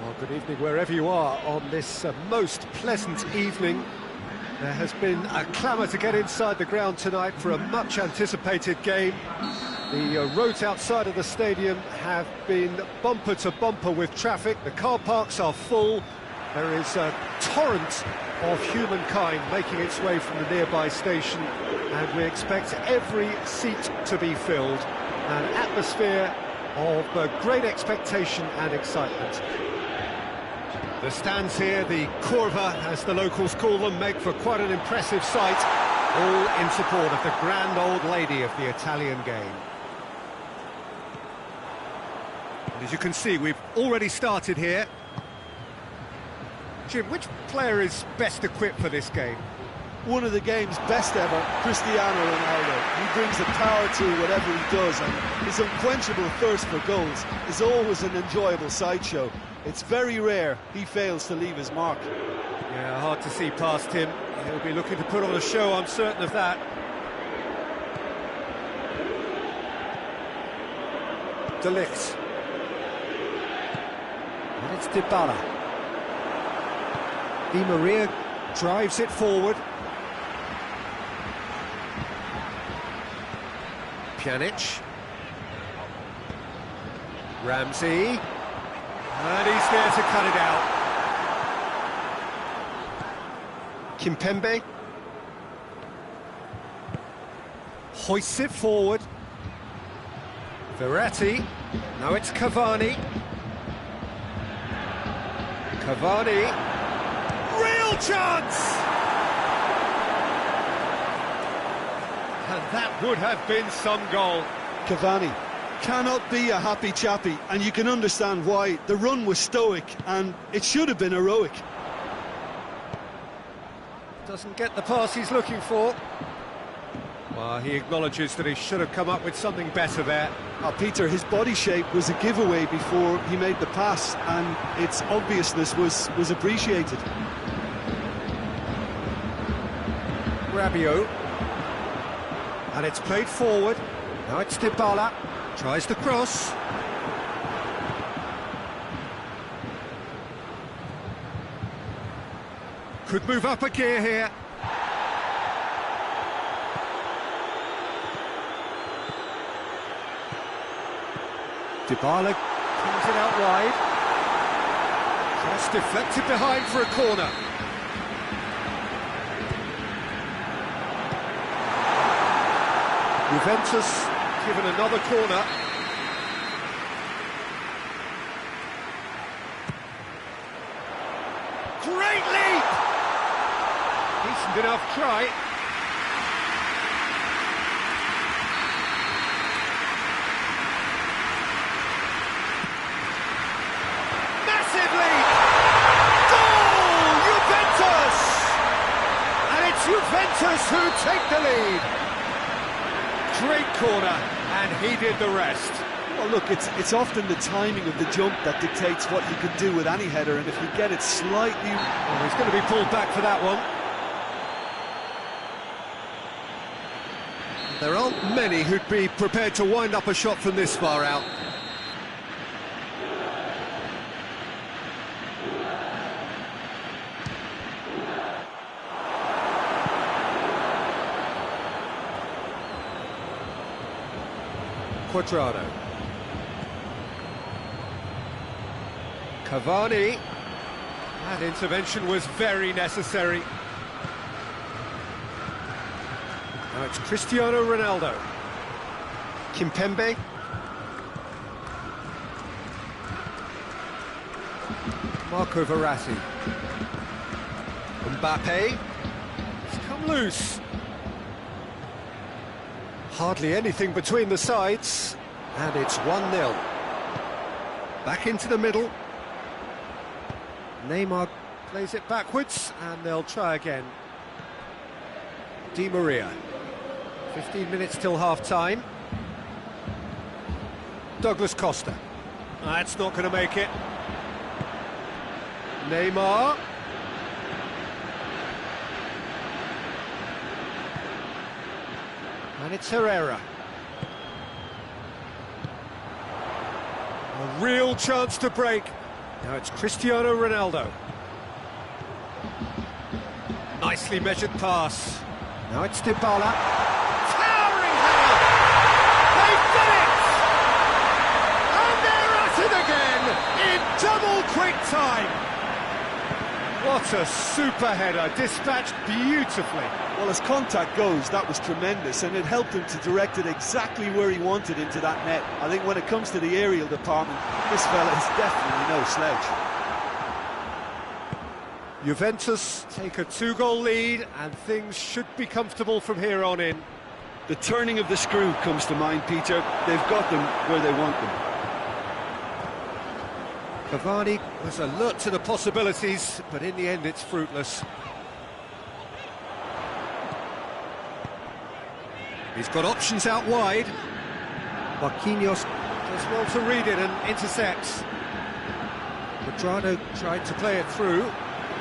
Well, good evening wherever you are on this most pleasant evening. There has been a clamour to get inside the ground tonight for a much-anticipated game. The roads outside of the stadium have been bumper to bumper with traffic. The car parks are full. There is a torrent of humankind making its way from the nearby station, and we expect every seat to be filled. An atmosphere of great expectation and excitement. The stands here, the curva, as the locals call them, make for quite an impressive sight, all in support of the grand old lady of the Italian game. And as you can see, we've already started here. Jim, which player is best equipped for this game? One of the game's best ever, Cristiano Ronaldo. He brings the power to whatever he does, and his unquenchable thirst for goals is always an enjoyable sideshow. It's very rare he fails to leave his mark. Yeah, hard to see past him. He'll be looking to put on a show, I'm certain of that. De Ligt. And it's Dybala. Di Maria drives it forward. Pjanic. Ramsey. And he's there to cut it out. Kimpembe. Hoists it forward. Verratti. Now it's Cavani. Cavani. Real chance! And that would have been some goal. Cavani cannot be a happy chappy, and you can understand why. The run was stoic, and it should have been heroic. Doesn't get the pass he's looking for. Well, he acknowledges that he should have come up with something better there. Peter, his body shape was a giveaway before he made the pass, and its obviousness was appreciated. Rabiot. And it's played forward. Now it's Dybala. Tries the cross. Could move up a gear here. Dybala comes it out wide. Cross deflected behind for a corner. Juventus given another corner. Great leap! Decent enough try. Massive leap! Goal! Juventus! And it's Juventus who take the lead. Great corner, and he did the rest. Well, look, it's often the timing of the jump that dictates what you can do with any header, and if you get it slightly... Well, he's going to be pulled back for that one. There aren't many who'd be prepared to wind up a shot from this far out. Quadrado. Cavani. That intervention was very necessary. Now it's Cristiano Ronaldo. Kimpembe. Marco Verratti. Mbappe. It's come loose. Hardly anything between the sides, and it's 1-0. Back into the middle. Neymar plays it backwards, and they'll try again. Di Maria. 15 minutes till half-time. Douglas Costa. That's not going to make it. Neymar. And it's Herrera. A real chance to break. Now it's Cristiano Ronaldo. Nicely measured pass. Now it's Dybala. Towering header! They've done it! And they're at it again in double quick time. What a super header, dispatched beautifully. Well, as contact goes, that was tremendous, and it helped him to direct it exactly where he wanted into that net. I think when it comes to the aerial department, this fella is definitely no slouch. Juventus take a 2-goal lead, and things should be comfortable from here on in. The turning of the screw comes to mind, Peter. They've got them where they want them. Cavani was alert to the possibilities, but in the end it's fruitless. He's got options out wide. Marquinhos does well to read it and intercepts. Quadrado tried to play it through.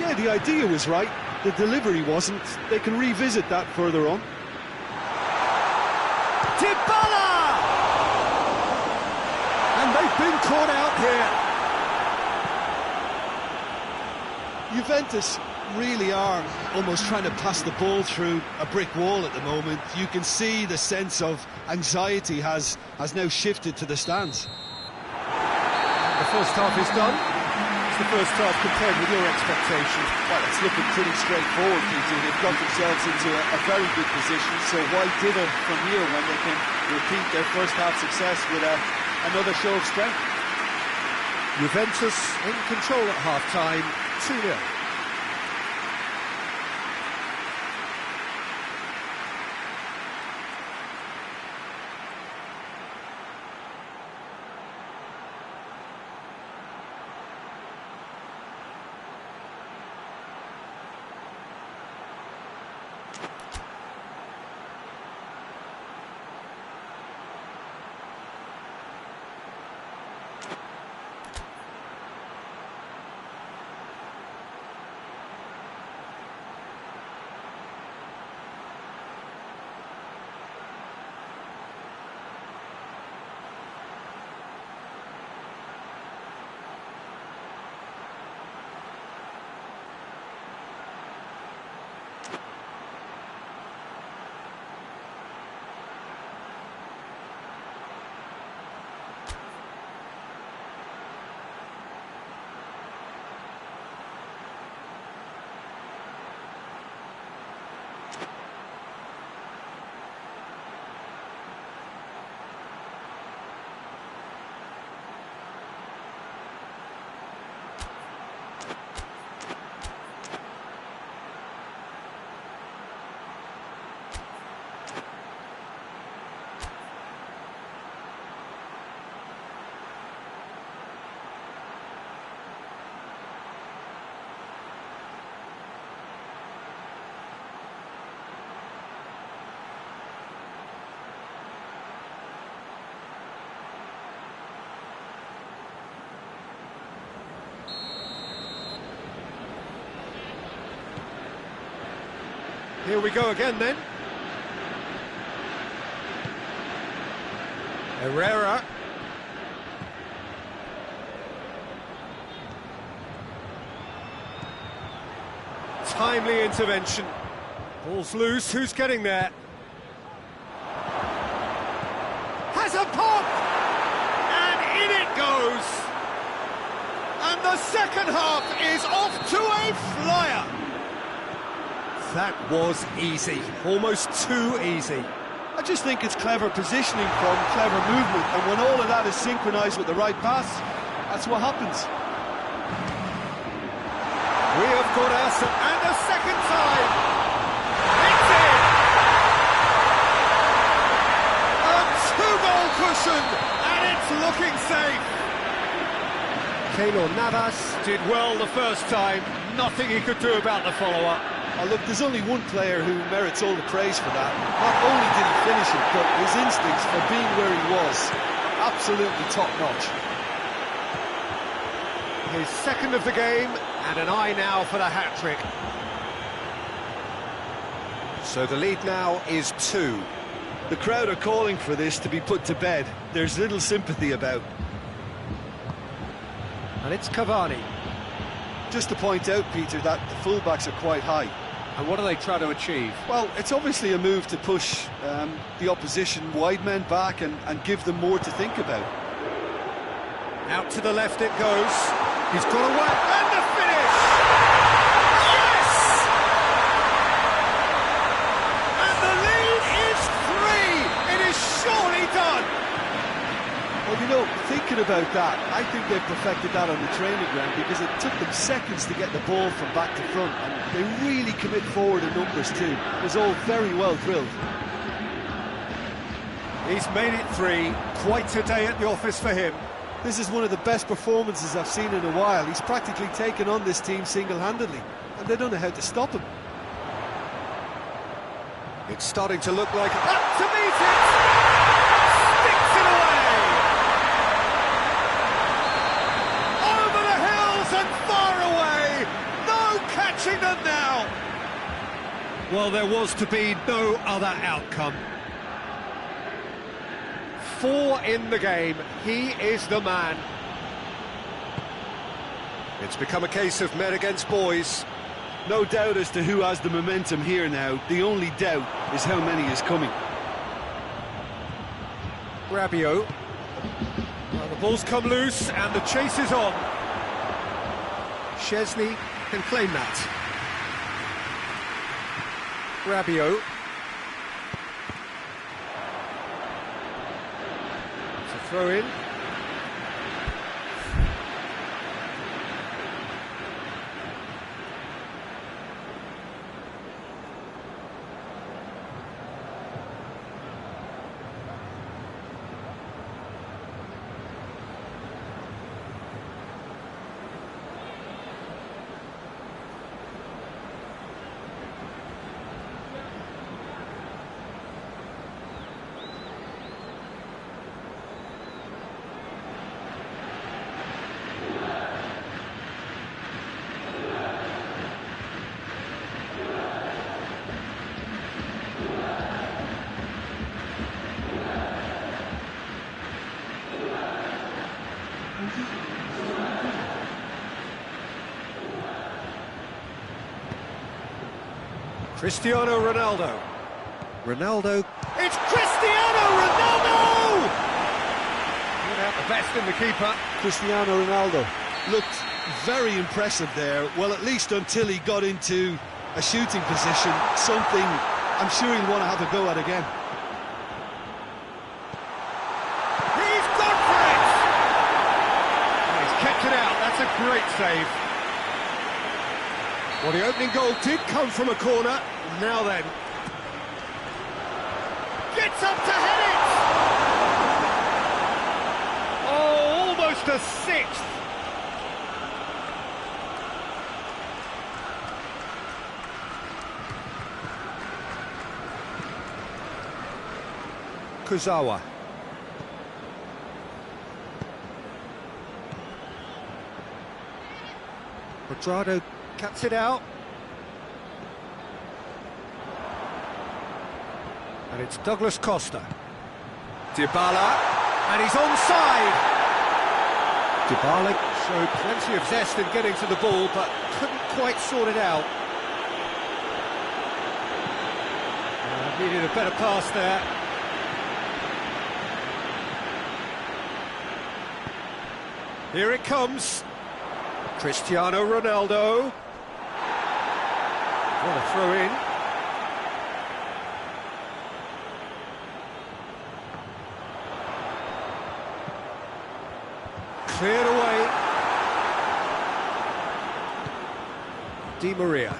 Yeah, the idea was right. The delivery wasn't. They can revisit that further on. Dybala! And they've been caught out here. Juventus really are almost trying to pass the ball through a brick wall at the moment. You can see the sense of anxiety has now shifted to the stands. The first half is done. It's the first half compared with your expectations. Well, it's looking pretty straightforward, Peter. They've got themselves into a very good position, so why dither from here when they can repeat their first half success with another show of strength? Juventus in control at half-time, 2-0. Here we go again then. Herrera. Timely intervention. Ball's loose, who's getting there? Has a pop! And in it goes! And the second half is off to a flyer! That was easy, almost too easy. I just think it's clever positioning from clever movement, and when all of that is synchronised with the right pass, that's what happens. We have got us, and a second time! It's in! A two-goal cushion, and it's looking safe! Keylor Navas did well the first time, nothing he could do about the follow-up. Oh, look, there's only one player who merits all the praise for that. Not only did he finish it, but his instincts for being where he was, absolutely top-notch. His second of the game, and an eye now for the hat-trick. So the lead now is 2. The crowd are calling for this to be put to bed. There's little sympathy about. And it's Cavani. Just to point out, Peter, that the fullbacks are quite high. And what do they try to achieve? Well, it's obviously a move to push the opposition wide men back and give them more to think about. Out to the left it goes. He's got away. And the finish! Yes! And the lead is 3! It is surely done! Well, you know, thinking about that, I think they've perfected that on the training ground because it took them seconds to get the ball from back to front, and they really commit forward in numbers too. It was all very well drilled. He's made it 3. Quite a day at the office for him. This is one of the best performances I've seen in a while. He's practically taken on this team single-handedly, and they don't know how to stop him. It's starting to look like... Up to meet it! Sticks it away! Over the hills and far away! No catching them now! Well, there was to be no other outcome. 4 in the game, he is the man. It's become a case of men against boys. No doubt as to who has the momentum here now. The only doubt is how many is coming. Rabiot. Well, the ball's come loose and the chase is on. Szczesny can claim that. Rabiot. Throw in. Cristiano Ronaldo. Ronaldo. It's Cristiano Ronaldo! Put out the best in the keeper. Cristiano Ronaldo looked very impressive there. Well, at least until he got into a shooting position, something I'm sure he'll want to have a go at again. He's gone for it! Oh, he's kept it out. That's a great save. Well, the opening goal did come from a corner. Now then. Gets up to head it! Oh, almost a 6th. Kurzawa. Quadrado cuts it out. And it's Douglas Costa. Dybala, and he's onside. Dybala showed plenty of zest in getting to the ball, but couldn't quite sort it out. Needed a better pass there. Here it comes. Cristiano Ronaldo. What a throw in. Cleared away. Di Maria.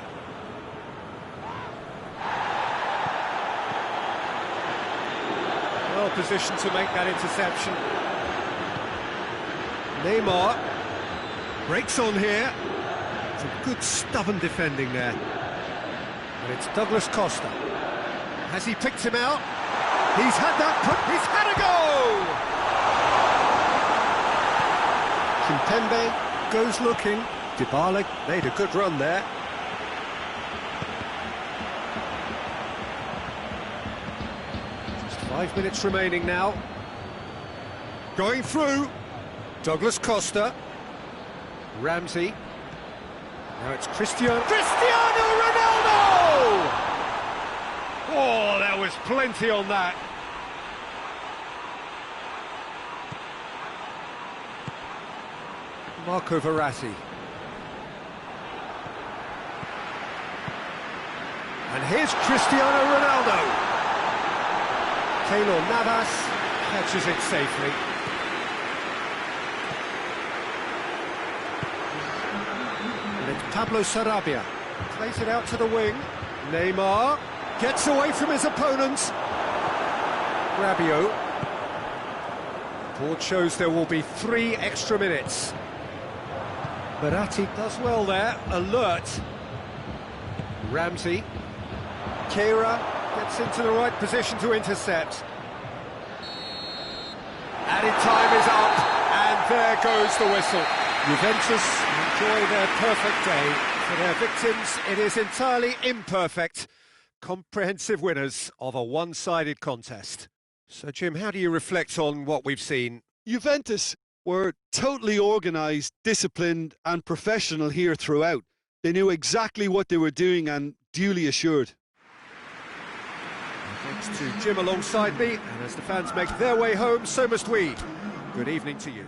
Well positioned to make that interception. Neymar breaks on here. Some good stubborn defending there. And it's Douglas Costa. Has he picked him out? He's had that put. He's had a go! Kimpembe goes looking. Dybala made a good run there. Just 5 minutes remaining now. Going through. Douglas Costa. Ramsey. Now it's Cristiano Ronaldo! Oh, there was plenty on that. Marco Verratti. And here's Cristiano Ronaldo. Keylor Navas catches it safely. And it's Pablo Sarabia. Plays it out to the wing. Neymar gets away from his opponents. Rabiot. Board shows there will be 3 extra minutes. Verratti does well there, alert. Ramsey. Keira gets into the right position to intercept. Added time is up, and there goes the whistle. Juventus enjoy their perfect day. For their victims, it is entirely imperfect. Comprehensive winners of a one-sided contest. So, Jim, how do you reflect on what we've seen? Juventus were totally organised, disciplined and professional here throughout. They knew exactly what they were doing and duly assured. Thanks to Jim alongside me, and as the fans make their way home, so must we. Good evening to you.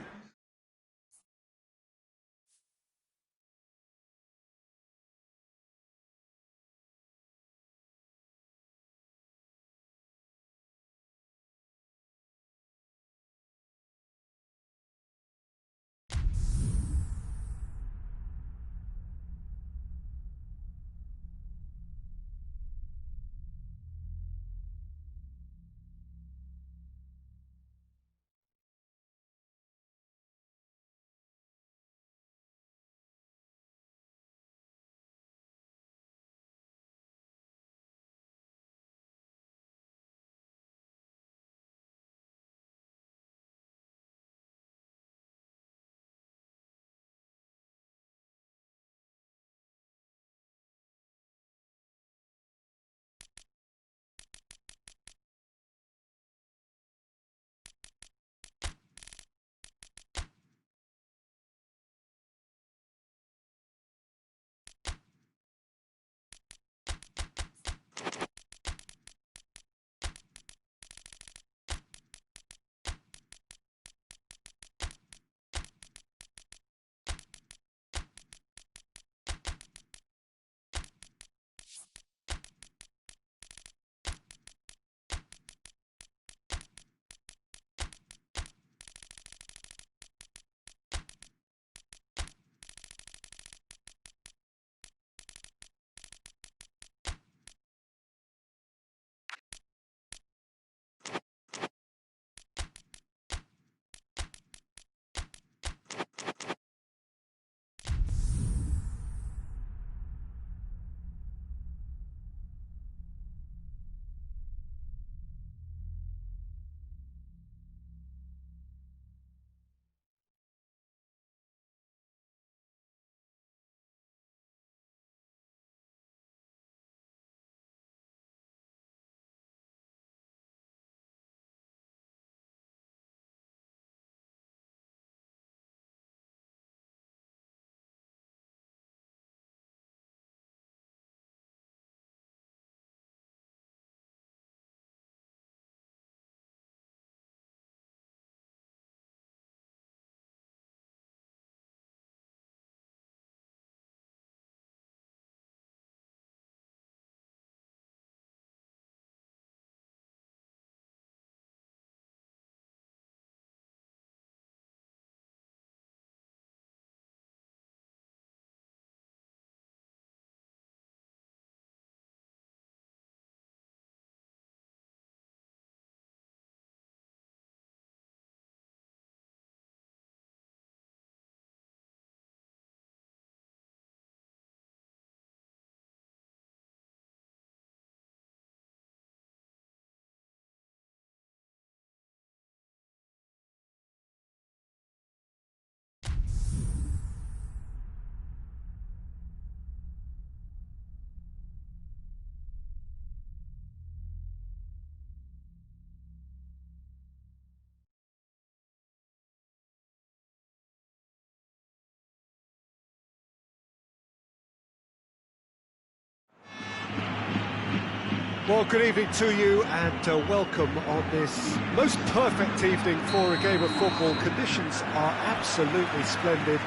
Well, good evening to you and welcome on this most perfect evening for a game of football. Conditions are absolutely splendid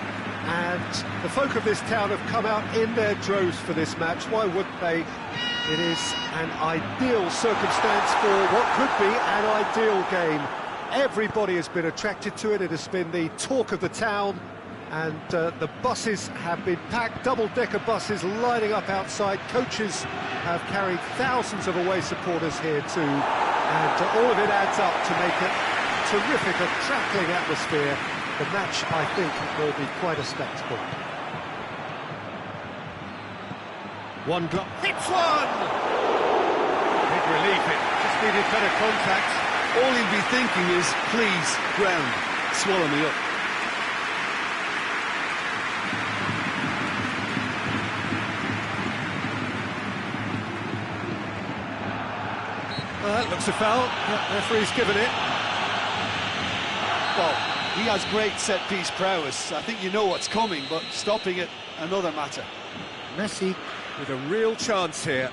and the folk of this town have come out in their droves for this match. Why wouldn't they? It is an ideal circumstance for what could be an ideal game. Everybody has been attracted to it. It has been the talk of the town. And the buses have been packed, double-decker buses lining up outside. Coaches have carried thousands of away supporters here too. And all of it adds up to make it terrific, a crackling atmosphere. The match, I think, will be quite a spectacle. One drop, hits one! Big relief, it just needed better contact. All he'll be thinking is, please, ground, swallow me up. That looks a foul. The referee's given it. Well, he has great set-piece prowess. I think you know what's coming, but stopping it, another matter. Messi with a real chance here.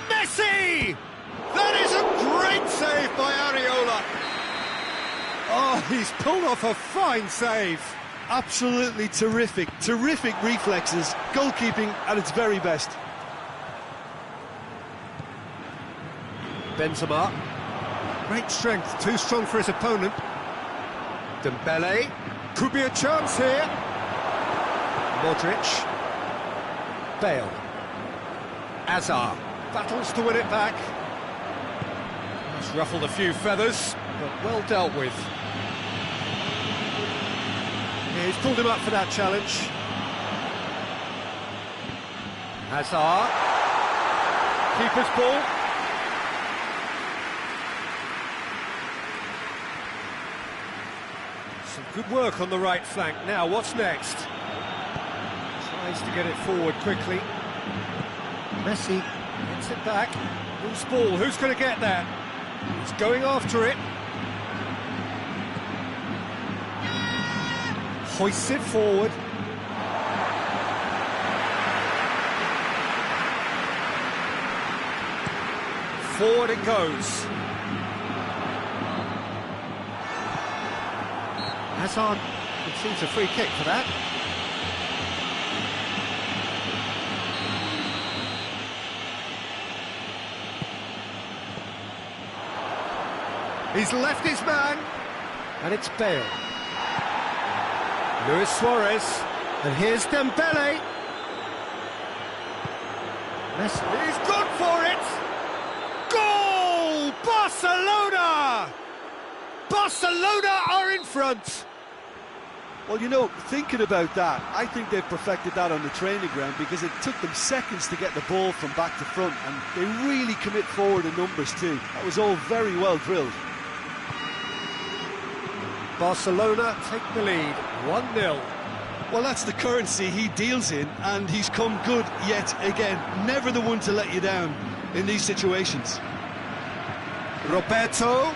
Messi! That is a great save by Areola. Oh, he's pulled off a fine save. Absolutely terrific reflexes, goalkeeping at its very best. Benzema, great strength, too strong for his opponent. Dembele, could be a chance here. Modric, Bale, Hazard, battles to win it back. That's ruffled a few feathers, but well dealt with. Yeah, he's pulled him up for that challenge. Hazard. Keeper's ball. Some good work on the right flank. Now, what's next? Tries to get it forward quickly. Messi gets it back. Whose ball? Who's going to get that? He's going after it. Hoists it forward. Forward it goes. Hazard receives a free kick for that. He's left his man, and it's Bale. Luis Suarez, and here's Dembele. Messi. He's gone for it! Goal! Barcelona! Barcelona are in front! Well, you know, thinking about that, I think they've perfected that on the training ground because it took them seconds to get the ball from back to front, and they really commit forward in numbers too. That was all very well drilled. Barcelona take the lead, 1-0. Well, that's the currency he deals in, and he's come good yet again. Never the one to let you down in these situations. Roberto.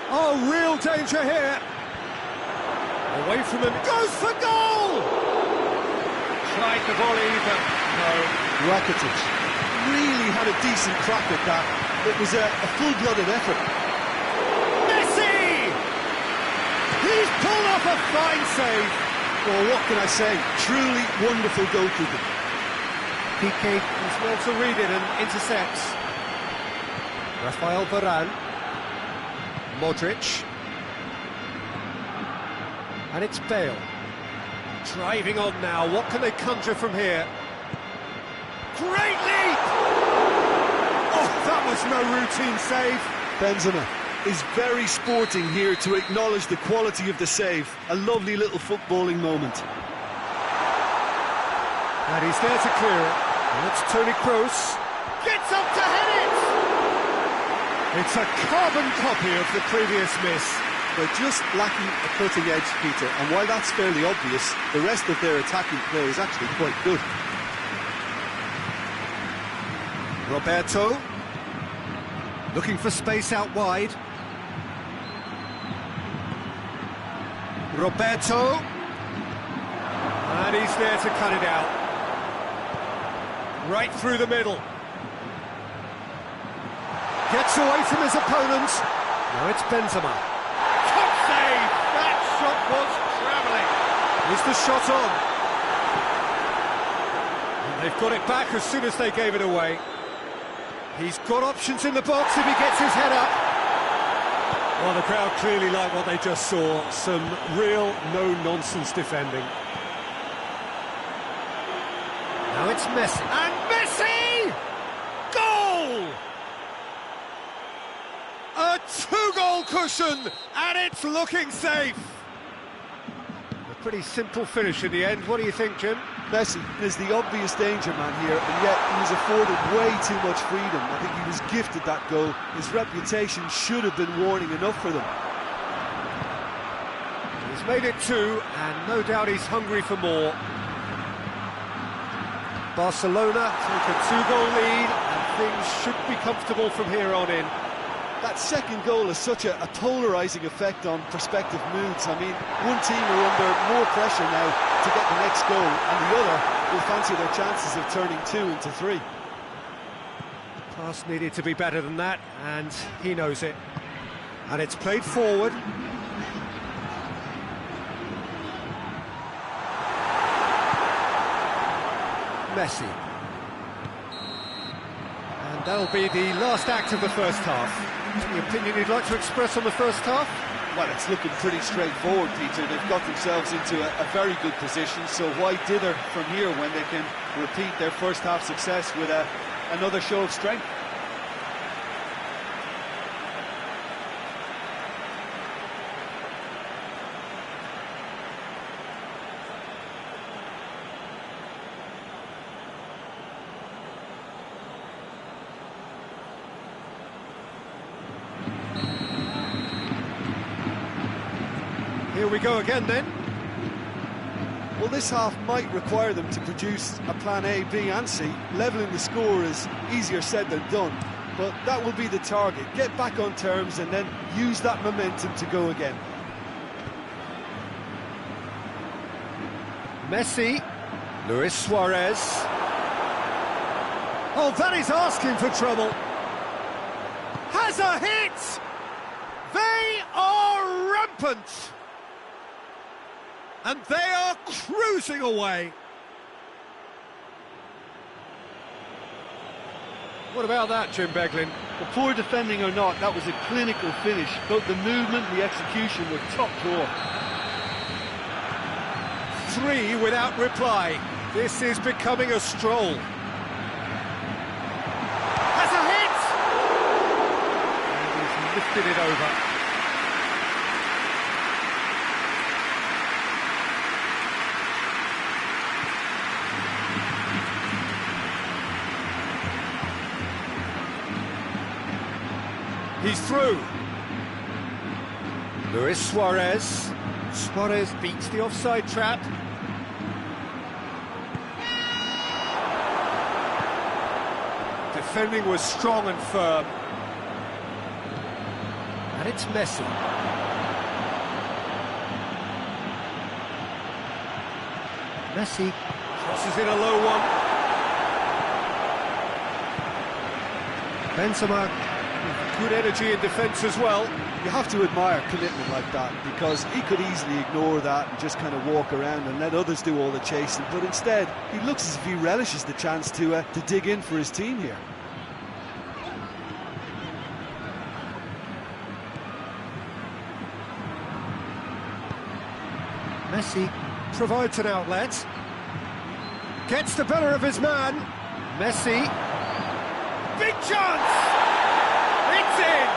Oh, real danger here. Away from him, goes for goal! Tried the volley, but no. Rakitic really had a decent crack at that. It was a full-blooded effort. Messi! He's pulled off a fine save. Well, what can I say? Truly wonderful goalkeeping. PK is well to read it and intercepts. Rafael Varane. Modric. And it's Bale. Driving on now. What can they conjure from here? Great leap! That was no routine save. Benzema is very sporting here to acknowledge the quality of the save. A lovely little footballing moment. And he's there to clear it. And it's Toni Kroos. Gets up to head it! It's a carbon copy of the previous miss. They're just lacking a cutting edge, Peter. And while that's fairly obvious, the rest of their attacking play is actually quite good. Roberto. Looking for space out wide. Roberto. And he's there to cut it out. Right through the middle. Gets away from his opponent. Now it's Benzema. Top save! That shot was travelling. Is the shot on? And they've got it back as soon as they gave it away. He's got options in the box if he gets his head up. Well, the crowd clearly like what they just saw. Some real no-nonsense defending. Now it's Messi. And Messi! Goal! A two-goal cushion, and it's looking safe. A pretty simple finish in the end. What do you think, Jim? Messi is the obvious danger man here, and yet he was afforded way too much freedom. I think he was gifted that goal. His reputation should have been warning enough for them. He's made it two, and no doubt he's hungry for more. Barcelona take a two-goal lead, and things should be comfortable from here on in. That second goal has such a polarising effect on prospective moods. I mean, one team are under more pressure now to get the next goal, and the other will fancy their chances of turning 2 into 3. Pass needed to be better than that, and he knows it. And it's played forward. Messi. And that'll be the last act of the first half. Any opinion you'd like to express on the first half? Well, it's looking pretty straightforward, Peter. They've got themselves into a very good position, so why dither from here when they can repeat their first half success with another show of strength? Here we go again then. Well, this half might require them to produce a plan A, B and C. Levelling the score is easier said than done, but that will be the target. Get back on terms and then use that momentum to go again. Messi. Luis Suarez. Oh, that is asking for trouble. Has a hit! They are rampant! And they are cruising away. What about that, Jim Beglin? The poor defending or not, that was a clinical finish. Both the movement and the execution were top drawer. 3 without reply. This is becoming a stroll. Has a hit! And he's lifted it over. He's through. Luis Suarez. Suarez beats the offside trap. Defending was strong and firm. And it's Messi. Messi crosses in a low one. Benzema. Good energy in defence as well. You have to admire commitment like that, because he could easily ignore that and just kind of walk around and let others do all the chasing, but instead he looks as if he relishes the chance to dig in for his team here. Messi provides an outlet, gets the better of his man. Messi, big chance! It's in!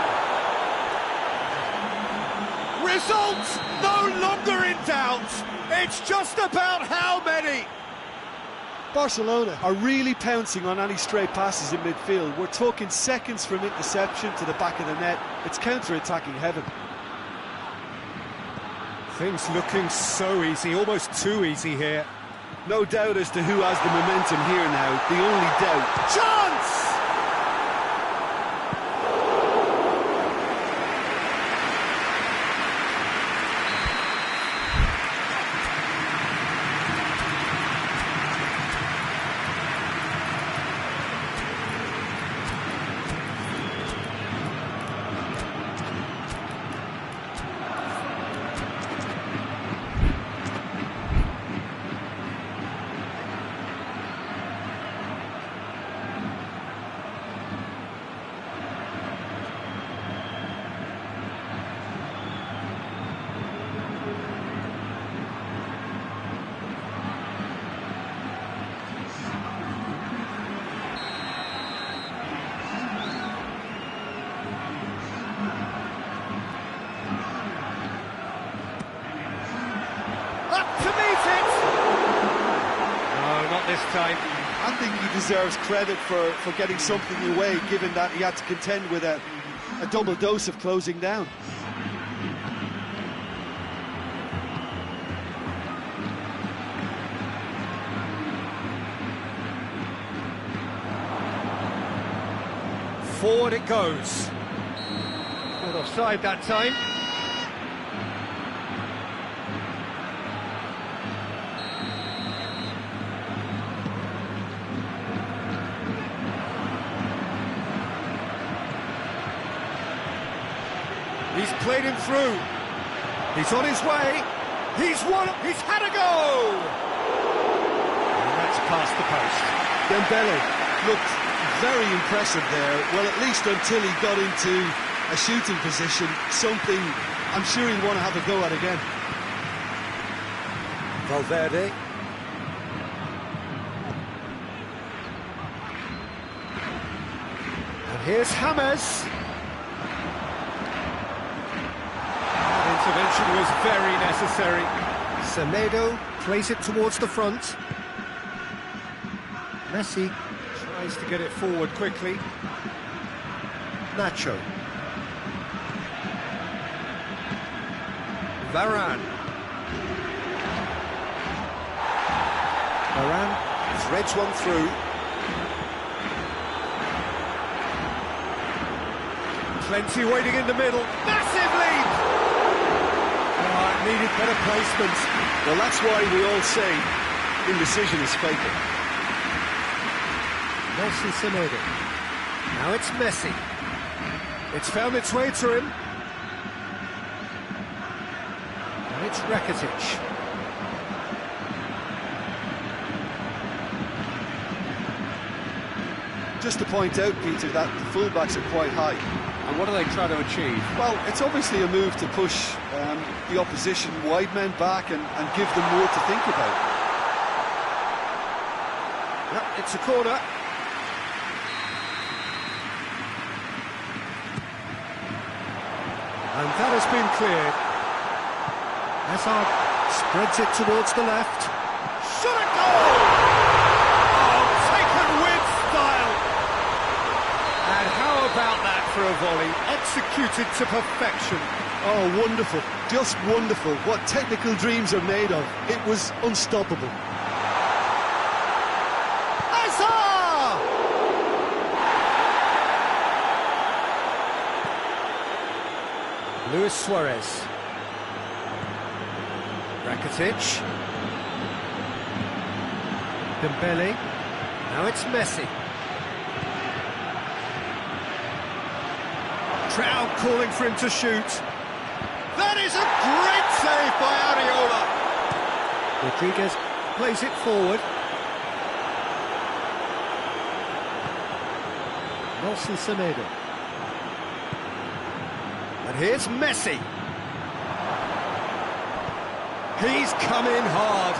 Results no longer in doubt. It's just about how many. Barcelona are really pouncing on any stray passes in midfield. We're talking seconds from interception to the back of the net. It's counter-attacking heaven. Things looking so easy, almost too easy here. No doubt as to who has the momentum here now. The only doubt. Chance! time. I think he deserves credit for getting something away, given that he had to contend with a double dose of closing down. Forward it goes. Not offside that time. He's played him through. He's on his way. He's won. He's had a go. And that's past the post. Dembele looked very impressive there. Well, at least until he got into a shooting position, something I'm sure he'll want to have a go at again. Valverde. And here's James. Intervention was very necessary. Semedo plays it towards the front. Messi tries to get it forward quickly. Nacho. Varane. Varane threads one through. Plenty waiting in the middle. Massive lead! Needed better placement. Well, that's why we all say indecision is fatal. Nelson Semedo. Now it's Messi. It's found its way to him. And it's Rakitic. Just to point out, Peter, that the fullbacks are quite high. And what do they try to achieve? Well, it's obviously a move to push the opposition wide men back and give them more to think about. Yep, it's a corner. And that has been cleared. Hazard spreads it towards the left. Shot a goal! Oh, taken with style! And how about that for a volley? Executed to perfection. Oh, wonderful. Just wonderful. What technical dreams are made of. It was unstoppable. Hazard! Luis Suarez. Rakitic. Dembele. Now it's Messi. Crowd calling for him to shoot. That is a great save by Areola. Rodriguez plays it forward. Nelson Semedo. And here's Messi. He's come in hard.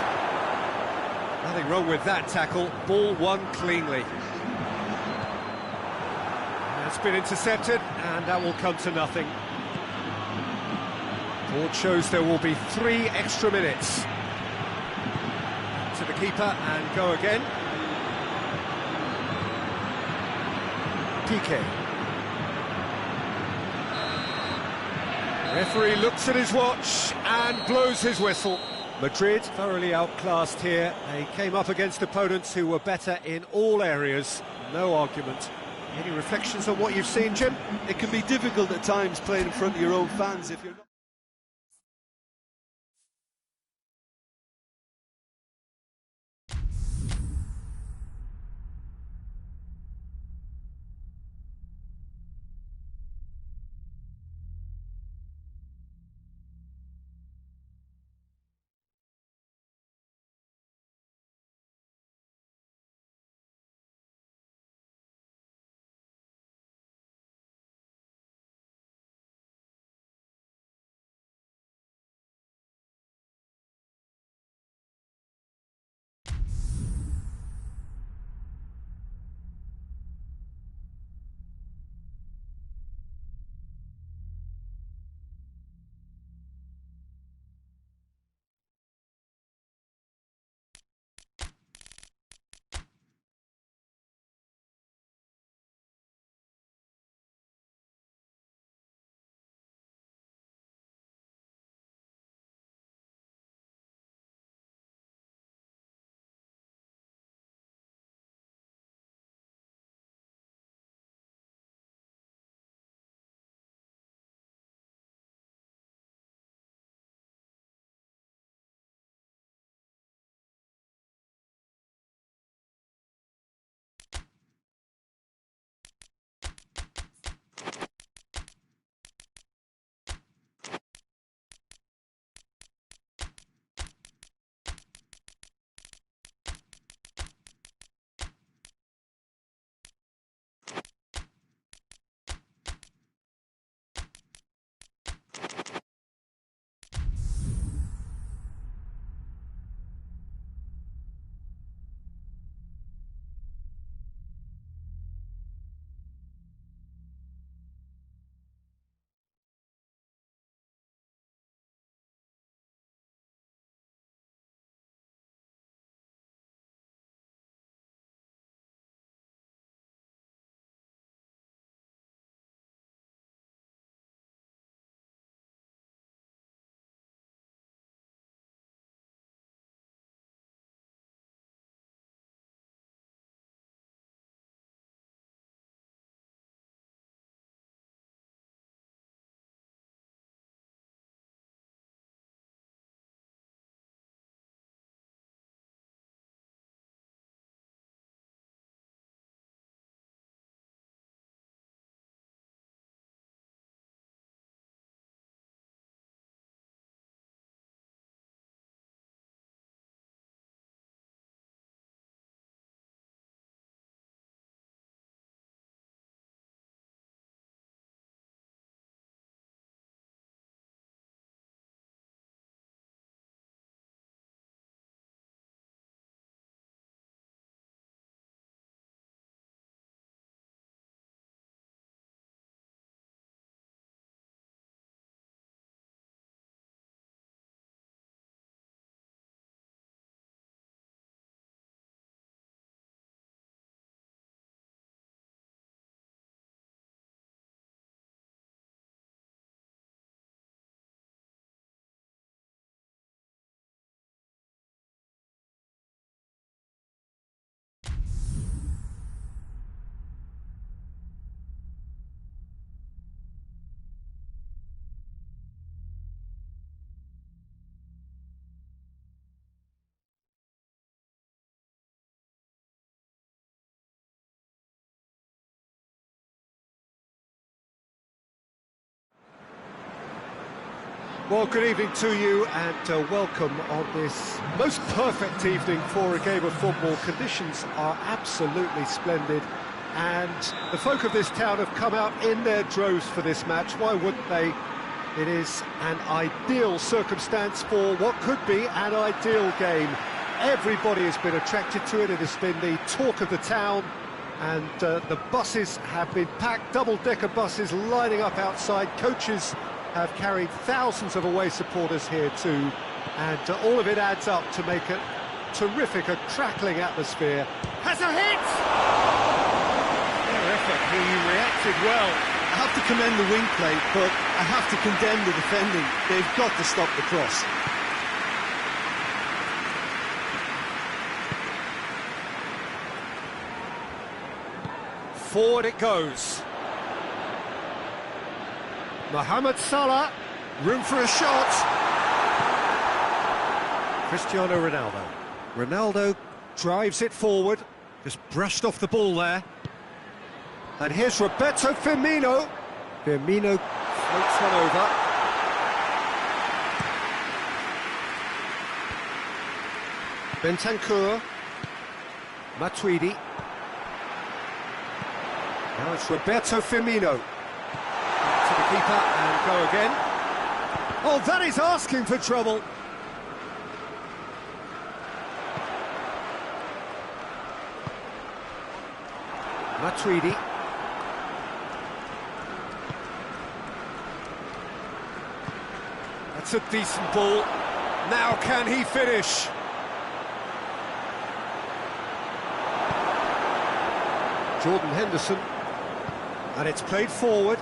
Nothing wrong with that tackle. Ball won cleanly. That's been intercepted, and that will come to nothing. Board shows there will be 3 extra minutes. To the keeper and go again. Piqué. Referee looks at his watch and blows his whistle. Madrid thoroughly outclassed here. They came up against opponents who were better in all areas. No argument. Any reflections on what you've seen, Jim? It can be difficult at times playing in front of your own fans if you're not Well, good evening to you and welcome on this most perfect evening for a game of football. Conditions are absolutely splendid and the folk of this town have come out in their droves for this match. Why wouldn't they? It is an ideal circumstance for what could be an ideal game. Everybody has been attracted to it. It has been the talk of the town and the buses have been packed, double-decker buses lining up outside. Coaches have carried thousands of away supporters here too, and all of it adds up to make a terrific, a crackling atmosphere. Has a hit! Their effort, he reacted well. I have to commend the wing play, but I have to condemn the defending. They've got to stop the cross. Forward it goes. Mohamed Salah, room for a shot. Cristiano Ronaldo. Ronaldo drives it forward, just brushed off the ball there. And here's Roberto Firmino. Firmino floats one over. Bentancur. Matuidi. Now it's Roberto Firmino. To the keeper and go again. Oh, that is asking for trouble. Matuidi. That's a decent ball. Now can he finish? Jordan Henderson. And it's played forward.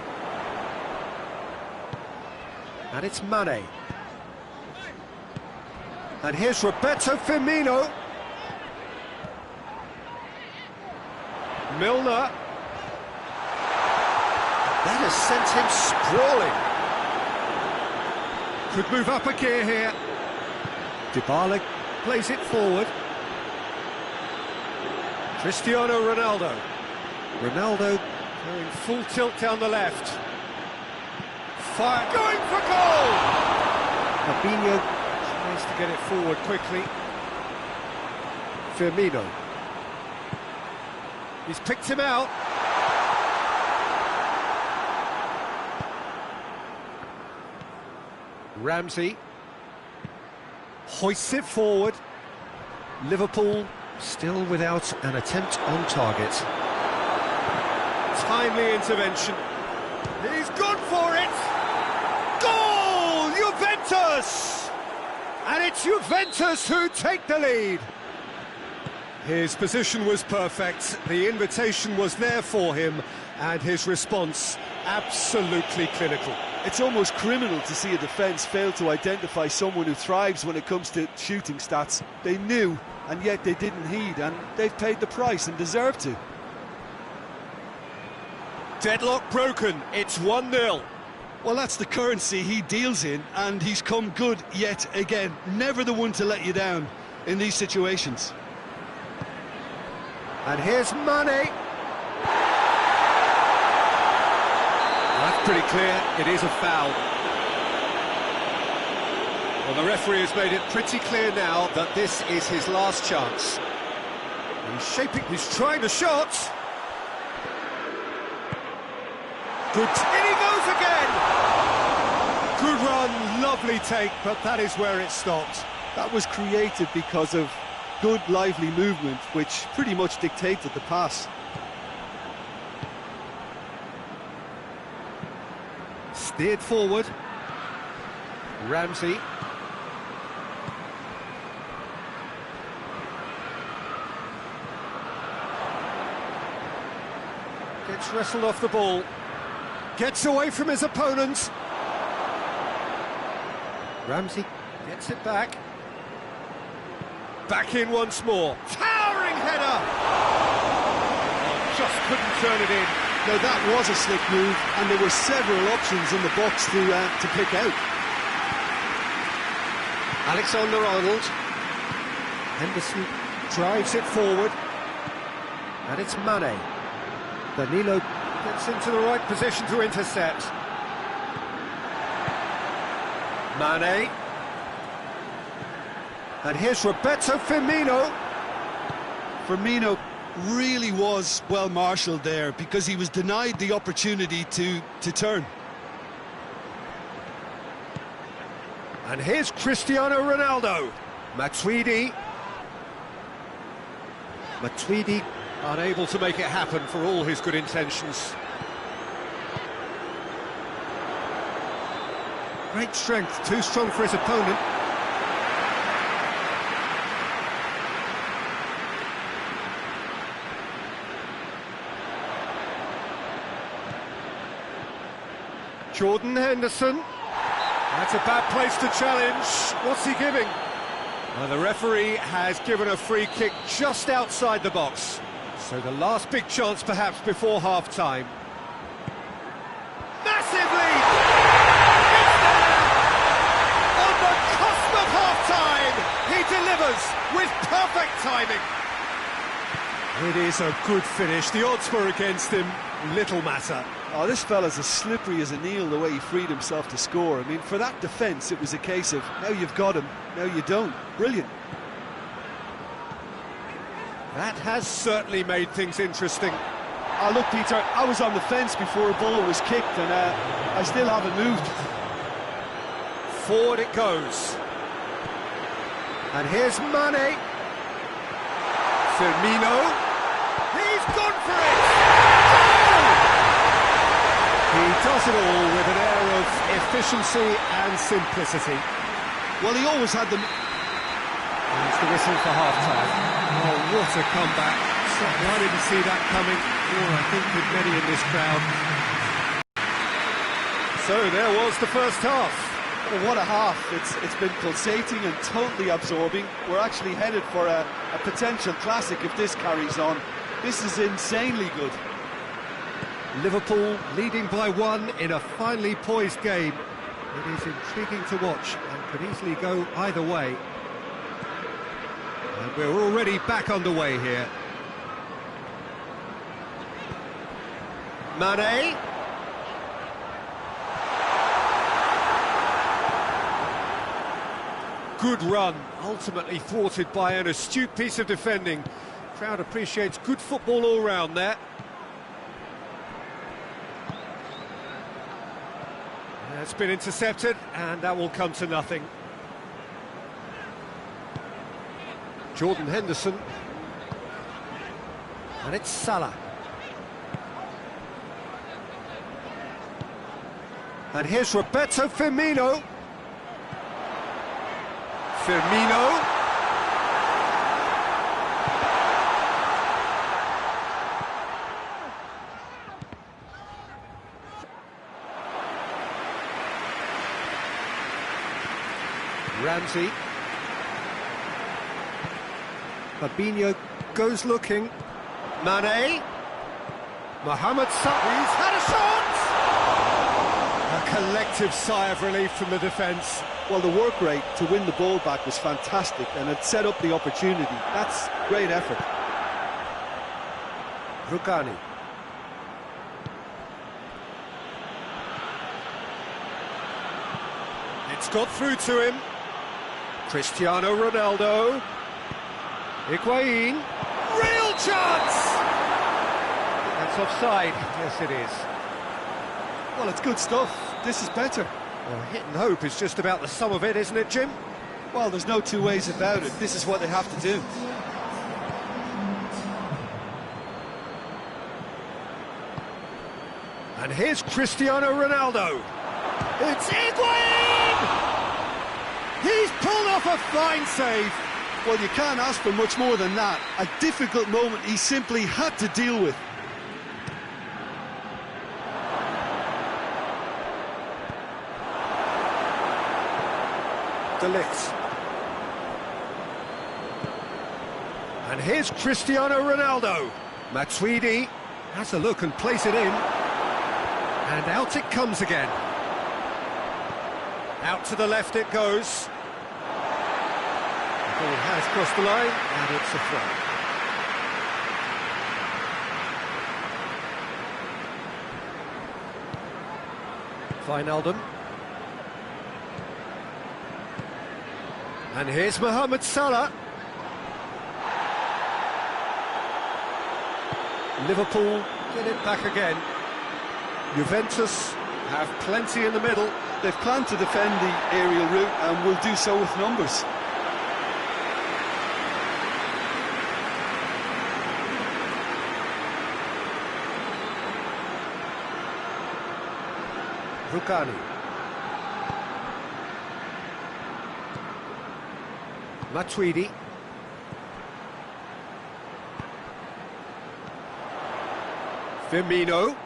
And it's Mane. And here's Roberto Firmino. Milner. That has sent him sprawling. Could move up a gear here. Dybala plays it forward. Cristiano Ronaldo. Ronaldo going full tilt down the left. Fire going for goal! Fabinho tries to get it forward quickly. Firmino. He's picked him out. Ramsey hoists it forward. Liverpool still without an attempt on target. Timely intervention. He's gone for it! Goal! Juventus! And it's Juventus who take the lead. His position was perfect, the invitation was there for him, and his response absolutely clinical. It's almost criminal to see a defence fail to identify someone who thrives when it comes to shooting stats. They knew, and yet they didn't heed, and they've paid the price and deserve to. Deadlock broken, it's 1-0. Well, that's the currency he deals in, and he's come good yet again. Never the one to let you down in these situations. And here's Mane. That's pretty clear, it is a foul. Well, the referee has made it pretty clear now that this is his last chance. He's trying the shot. Good, in he goes again! Good run, lovely take, but that is where it stopped. That was created because of good, lively movement, which pretty much dictated the pass. Steered forward. Ramsey. Gets wrestled off the ball. Gets away from his opponents. Ramsey gets it back. Back in once more. Towering header! Oh, just couldn't turn it in. Now that was a slick move, and there were several options in the box to pick out. Alexander-Arnold. Henderson drives it forward. And it's Mane. Danilo gets into the right position to intercept. Mane. And here's Roberto Firmino. Firmino really was well marshalled there because he was denied the opportunity to turn. And here's Cristiano Ronaldo. Matuidi. Matuidi unable to make it happen for all his good intentions. Great strength, too strong for his opponent. Jordan Henderson. That's a bad place to challenge. What's he giving? Well, the referee has given a free kick just outside the box. So the last big chance perhaps before half-time. Massive lead! It's there! On the cusp of half-time, he delivers with perfect timing. It is a good finish. The odds were against him. Little matter. Oh, this fella's as slippery as an eel the way he freed himself to score. I mean, for that defence, it was a case of, now you've got him, now you don't. Brilliant. That has certainly made things interesting. Oh, look, Peter, I was on the fence before a ball was kicked, and I still haven't moved. Forward it goes. And here's Mane. Firmino. He's gone for it! He does it all with an air of efficiency and simplicity. Well, he always had them. It's the whistle for half-time. Oh, what a comeback. I didn't see that coming, or I think with many in this crowd. So there was the first half. Well, what a half. It's been pulsating and totally absorbing. We're actually headed for a potential classic if this carries on. This is insanely good. Liverpool leading by 1 in a finely poised game. It is intriguing to watch and could easily go either way. And we're already back underway here. Mane. Good run, ultimately thwarted by an astute piece of defending. Crowd appreciates good football all round there. It's been intercepted, and that will come to nothing. Jordan Henderson. And it's Salah. And here's Roberto Firmino. Firmino. Ramsey. Fabinho goes looking. Mane. Mohamed Salah. He's had a shot! A collective sigh of relief from the defence. Well, the work rate to win the ball back was fantastic, and it set up the opportunity. That's great effort. Rugani. It's got through to him. Cristiano Ronaldo. Higuain. Real chance! That's offside. Yes, it is. Well, it's good stuff. This is better. Well, hit and hope is just about the sum of it, isn't it, Jim? Well, there's no two ways about it. This is what they have to do. And here's Cristiano Ronaldo. It's Higuain! He's pulled off a fine save. Well, you can't ask for much more than that. A difficult moment he simply had to deal with. De Ligt. And here's Cristiano Ronaldo. Matuidi has a look and plays it in. And out it comes again. Out to the left it goes. The ball has crossed the line, and it's a throw. Wijnaldum. And here's Mohamed Salah. Liverpool get it back again. Juventus have plenty in the middle. They've planned to defend the aerial route and will do so with numbers. Rukani. Matuidi. Firmino.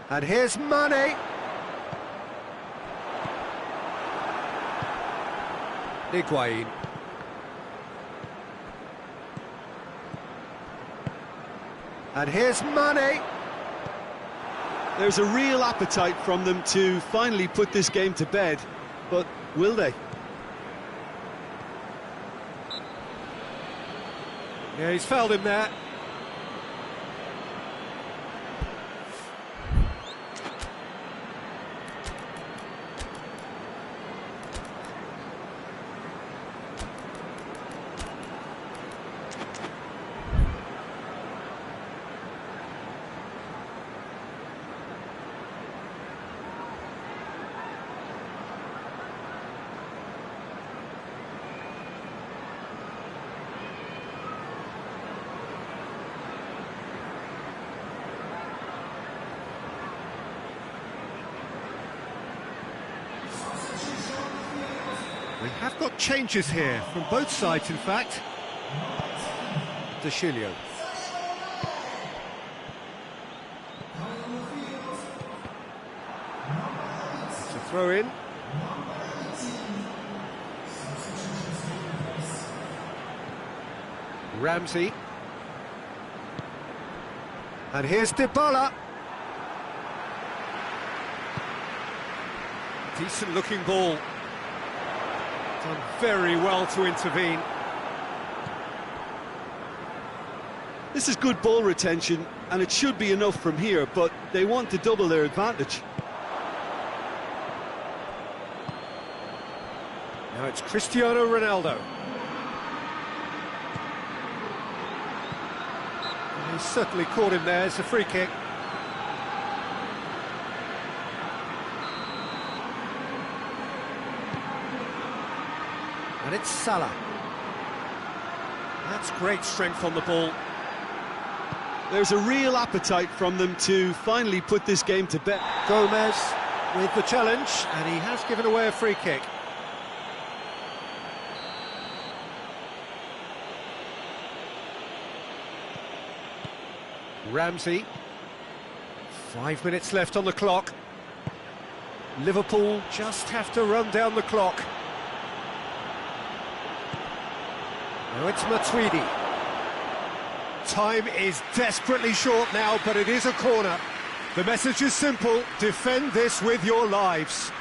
And here's Mane. Higuain. And here's Mane. There's a real appetite from them to finally put this game to bed, but will they? Yeah, he's fouled him there. We have got changes here, from both sides in fact. De Chilio. To throw in. Ramsey. And here's Dybala. Decent looking ball. Done very well to intervene. This is good ball retention, and it should be enough from here, but they want to double their advantage. Now it's Cristiano Ronaldo. And he's certainly caught him there. It's a free kick. And it's Salah. That's great strength on the ball. There's a real appetite from them to finally put this game to bed. Gomez with the challenge, and he has given away a free kick. Ramsey. 5 minutes left on the clock. Liverpool just have to run down the clock. Now it's Matuidi. Time is desperately short now, but it is a corner. The message is simple: defend this with your lives.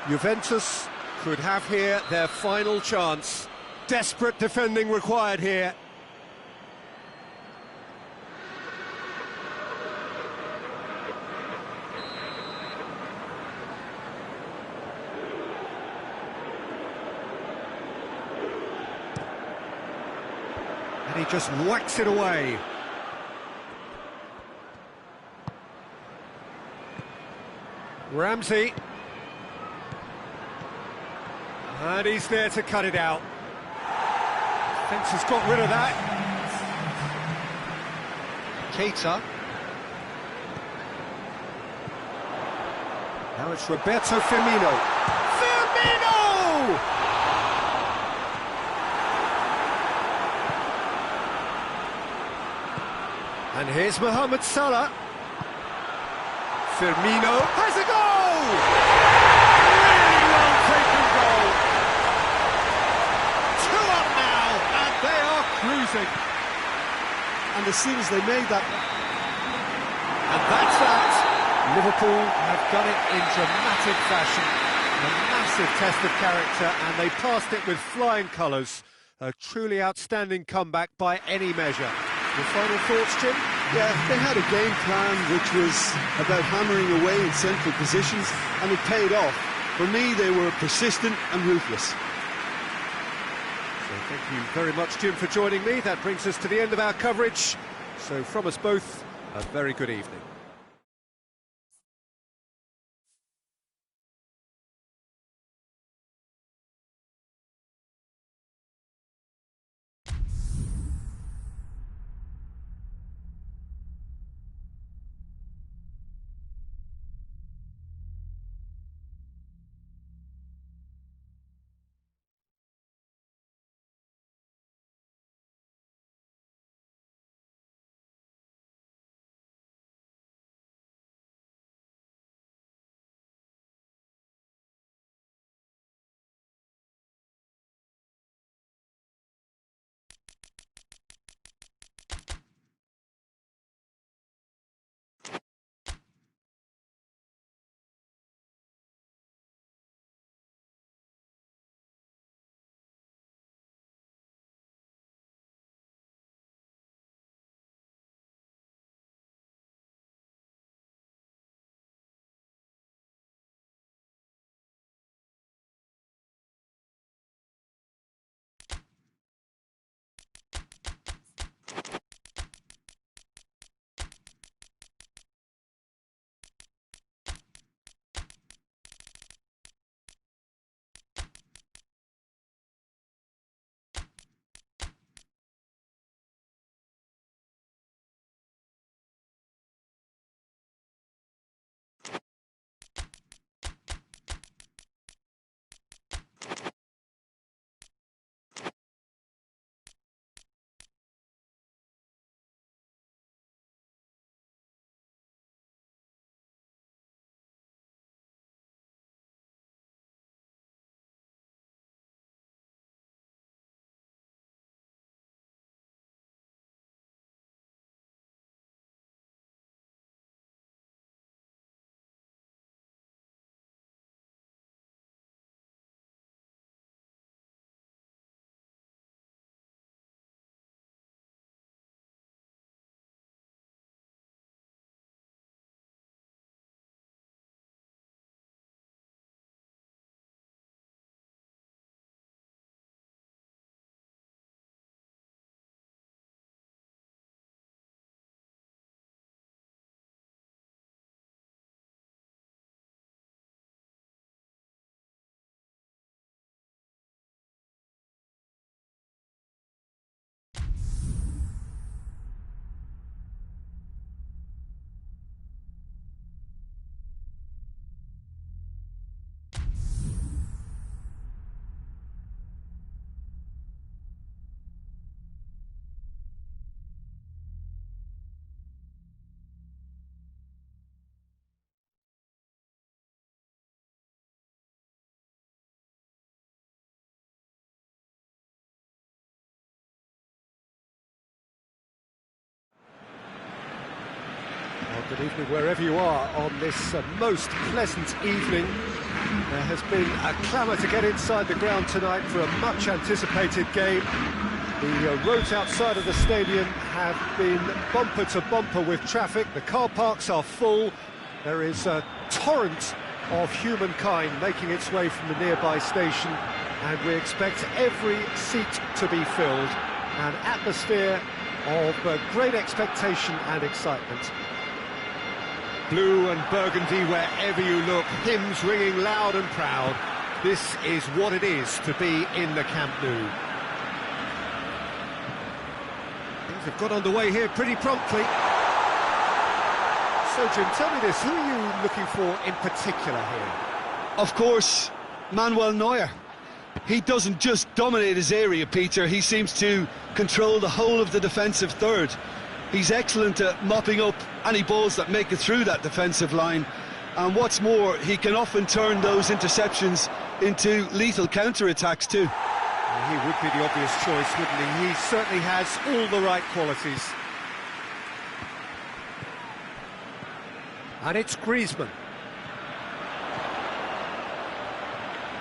Juventus could have here their final chance. Desperate defending required here. And he just whacks it away. Ramsey. And he's there to cut it out. Defence has got rid of that. Keita. Now it's Roberto Firmino. Firmino! And here's Mohamed Salah. Firmino has a goal! Really well taken goal. 2 up now, and they are cruising. And as soon as they made that... And that's that. Liverpool have done it in dramatic fashion. A massive test of character, and they passed it with flying colours. A truly outstanding comeback by any measure. Your final thoughts, Jim? Yeah, they had a game plan which was about hammering away in central positions, and it paid off. For me, they were persistent and ruthless. So thank you very much, Jim, for joining me. That brings us to the end of our coverage. So from us both, a very good evening. Good evening wherever you are on this most pleasant evening. There has been a clamour to get inside the ground tonight for a much anticipated game. The roads outside of the stadium have been bumper to bumper with traffic. The car parks are full. There is a torrent of humankind making its way from the nearby station, and we expect every seat to be filled. An atmosphere of great expectation and excitement. Blue and burgundy wherever you look, hymns ringing loud and proud. This is what it is to be in the Camp Nou. Things have got underway here pretty promptly. So Jim, tell me this, who are you looking for in particular here? Of course, Manuel Neuer. He doesn't just dominate his area, Peter, he seems to control the whole of the defensive third. He's excellent at mopping up any balls that make it through that defensive line, and what's more, he can often turn those interceptions into lethal counter-attacks too. He would be the obvious choice, wouldn't he? He certainly has all the right qualities. And it's Griezmann.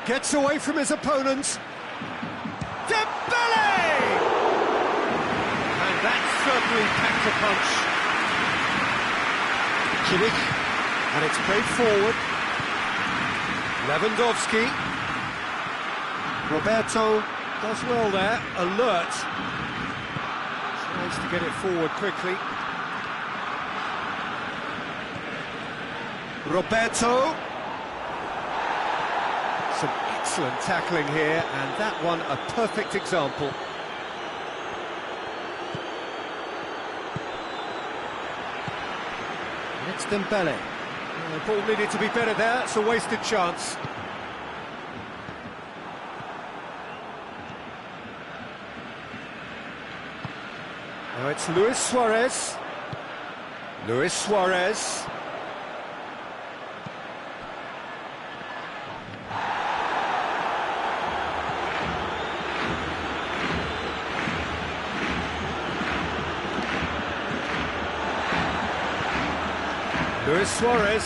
Gets away from his opponents. Dembele! And that certainly packed a punch. Kimmich, and it's played forward. Lewandowski. Roberto does well there, alert. Tries to get it forward quickly. Roberto. Some excellent tackling here, and that one a perfect example. And it's Dembele. The ball needed to be better there, it's a wasted chance. Now it's Luis Suarez. Luis Suarez. Luis Suarez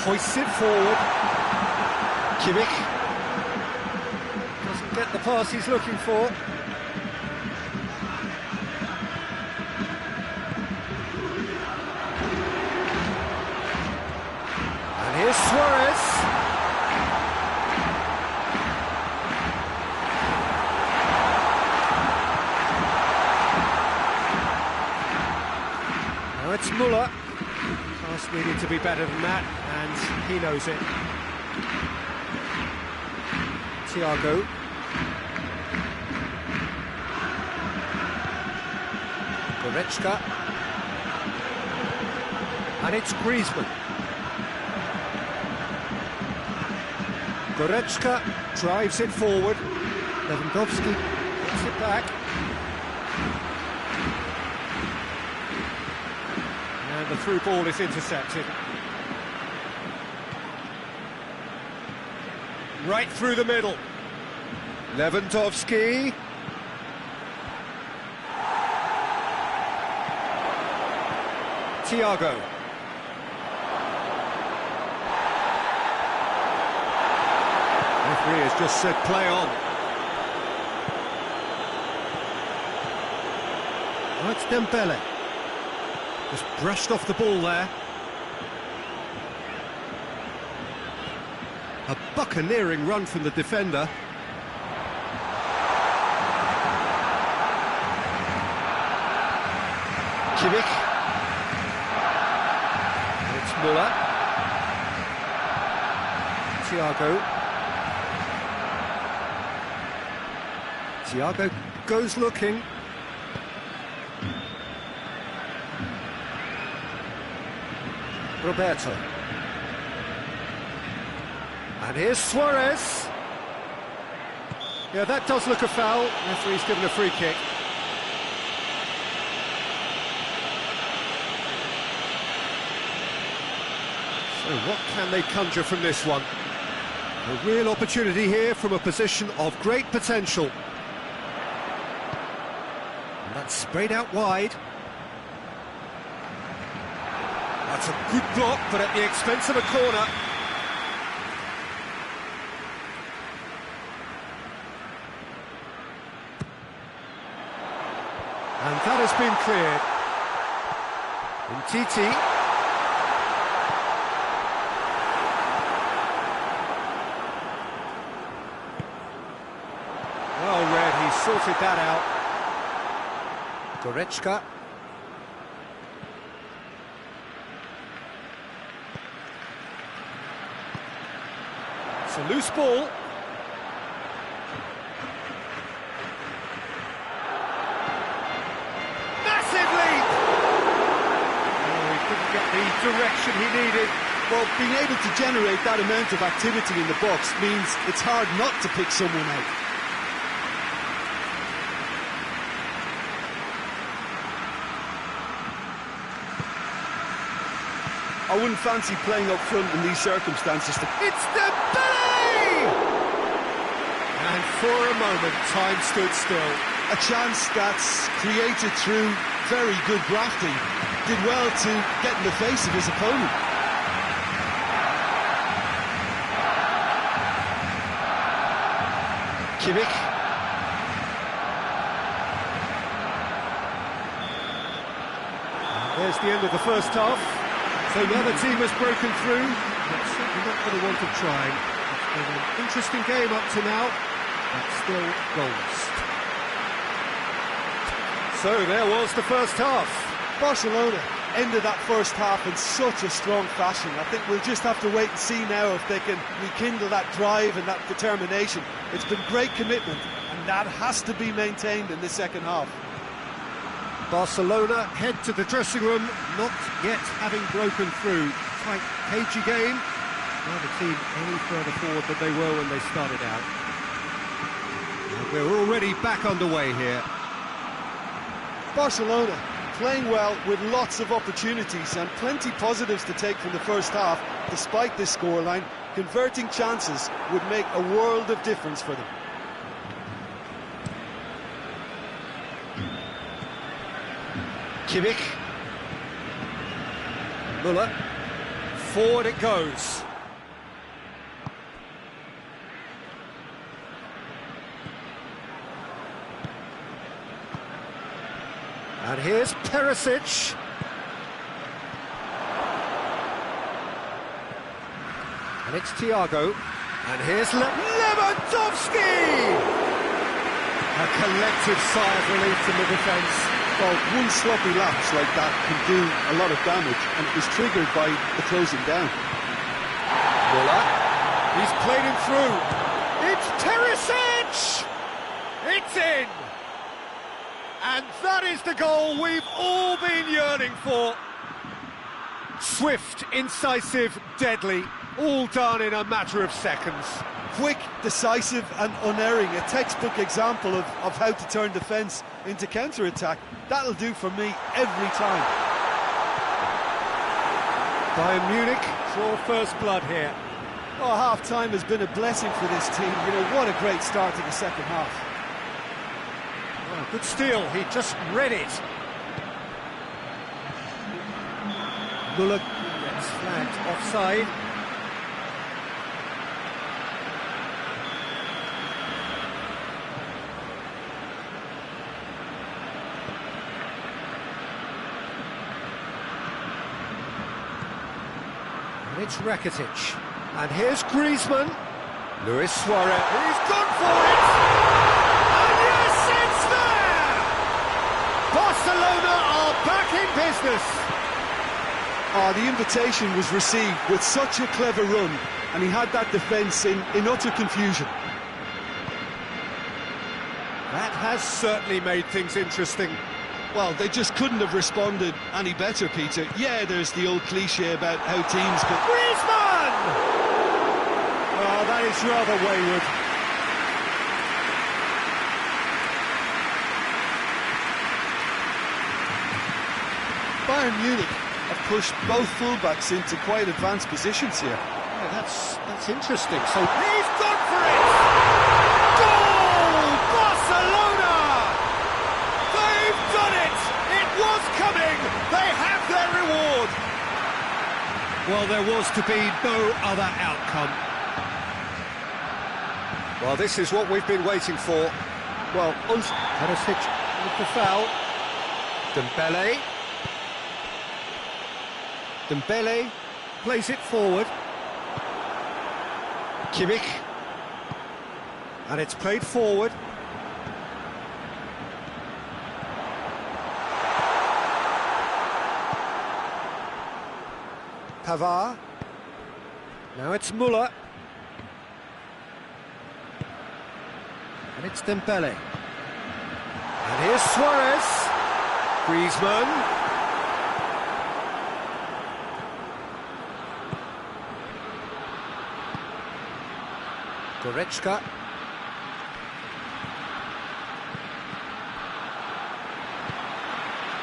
hoists it forward. Kimmich doesn't get the pass he's looking for. And here's Suarez. It's Muller. Pass needed to be better than that, and he knows it. Thiago. Goretzka. And it's Griezmann. Goretzka drives it forward. Lewandowski gets it back. And the through ball is intercepted. Right through the middle. Lewandowski. Thiago. Referee has just said play on. Oh, it's Dembele. Just brushed off the ball there. A buccaneering run from the defender. Kimmich. It's Muller. Thiago. Thiago goes looking. Roberto. And here's Suarez. Yeah, that does look a foul. Referee's given a free kick. So what can they conjure from this one? A real opportunity here from a position of great potential. And that's sprayed out wide. That's a good block, but at the expense of a corner. And that has been cleared. Titi. Well read, he sorted that out. Goretzka. It's a loose ball. Massive leap! Oh, he couldn't get the direction he needed. Well, being able to generate that amount of activity in the box means it's hard not to pick someone out. I wouldn't fancy playing up front in these circumstances. It's Dembele! And for a moment, time stood still. A chance that's created through very good grafting. Did well to get in the face of his opponent. Kimmich. There's the end of the first half. So the other team has broken through. but certainly not for the want of trying. It's been an interesting game up to now, but still goalless. So there was the first half. Barcelona ended that first half in such a strong fashion. I think we'll just have to wait and see now if they can rekindle that drive and that determination. It's been great commitment, and that has to be maintained in the second half. Barcelona head to the dressing room, not yet having broken through. Tight, cagey game. Neither team any further forward than they were when they started out. And we're already back underway here. Barcelona playing well with lots of opportunities and plenty positives to take from the first half. Despite this scoreline, converting chances would make a world of difference for them. Kimmich. Müller. Forward it goes. And here's Perisic. And it's Thiago. And here's Lewandowski! A collective sigh of relief from the defence. Well, one sloppy lapse like that can do a lot of damage, and it was triggered by the closing down. Müller. He's played him through. It's Perisic! It's in! And that is the goal we've all been yearning for. Swift, incisive, deadly, all done in a matter of seconds. Quick, decisive and unerring, a textbook example of how to turn defence into counter-attack. That'll do for me every time. Bayern Munich draw first blood here. Oh, half-time has been a blessing for this team. You know, what a great start to the second half. Well, good steal, he just read it. Müller gets flagged offside. And it's Rakitic. And here's Griezmann. Luis Suarez. He's gone for it! And yes, it's there! Barcelona are back in business. Oh, the invitation was received with such a clever run, and he had that defence in utter confusion. That has certainly made things interesting. Well, they just couldn't have responded any better, Peter. Yeah, there's the old cliché about how teams can... Griezmann! Oh, that is rather wayward. Bayern Munich have pushed both fullbacks into quite advanced positions here. Yeah, that's interesting. So he's gone for it! Goal! Barcelona! They've done it! It was coming! They have their reward! Well, there was to be no other outcome. Well, this is what we've been waiting for. Well, Perisic with the foul. Dembele. Dembele plays it forward. Kimmich. And it's played forward. Pavard. Now it's Müller. And it's Dembele. And here's Suarez. Griezmann. Goretzka.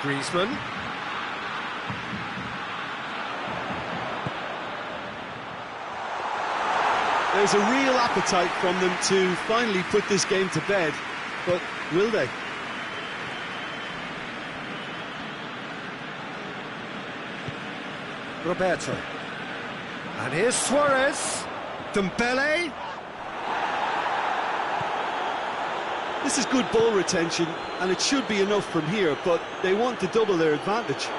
Griezmann. There's a real appetite from them to finally put this game to bed, but will they? Roberto. And here's Suarez. Dembele. This is good ball retention, and it should be enough from here, but they want to double their advantage.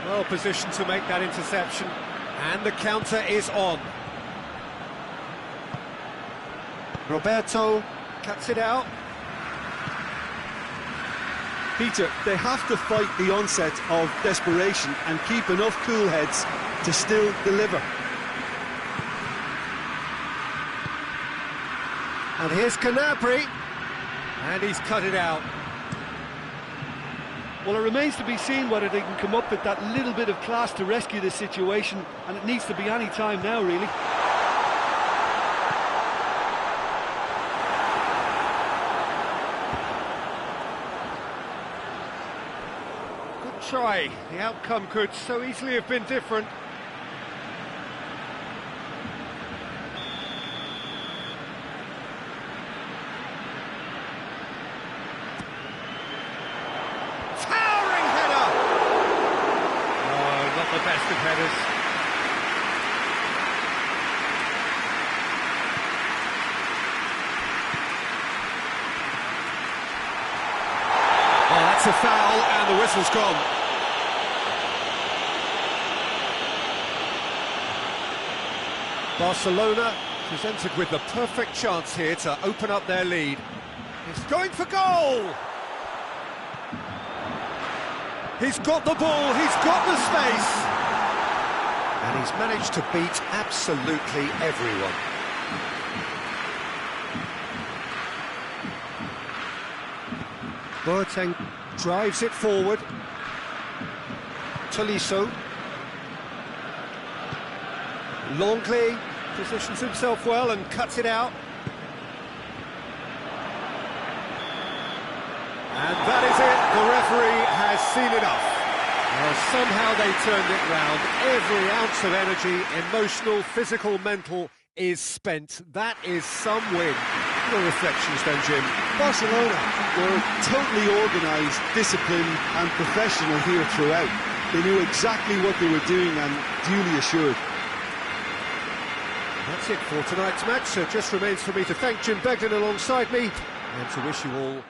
Well positioned to make that interception, and the counter is on. Roberto cuts it out. Peter, they have to fight the onset of desperation and keep enough cool heads to still deliver. And here's Canabri, and he's cut it out. Well, it remains to be seen whether they can come up with that little bit of class to rescue the situation, and it needs to be any time now, really. Good try. The outcome could so easily have been different. The best of headers. Oh, that's a foul, and the whistle's gone. Barcelona presented with the perfect chance here to open up their lead. He's going for goal! He's got the ball, he's got the space! And he's managed to beat absolutely everyone. Boateng drives it forward. Tolisso. Longley positions himself well and cuts it out. And that is it, the referee has seen enough. Well, somehow they turned it round. Every ounce of energy, emotional, physical, mental, is spent. That is some win. Your reflections then, Jim? Barcelona were totally organised, disciplined and professional here throughout. They knew exactly what they were doing and duly assured. That's it for tonight's match, so it just remains for me to thank Jim Begden alongside me and to wish you all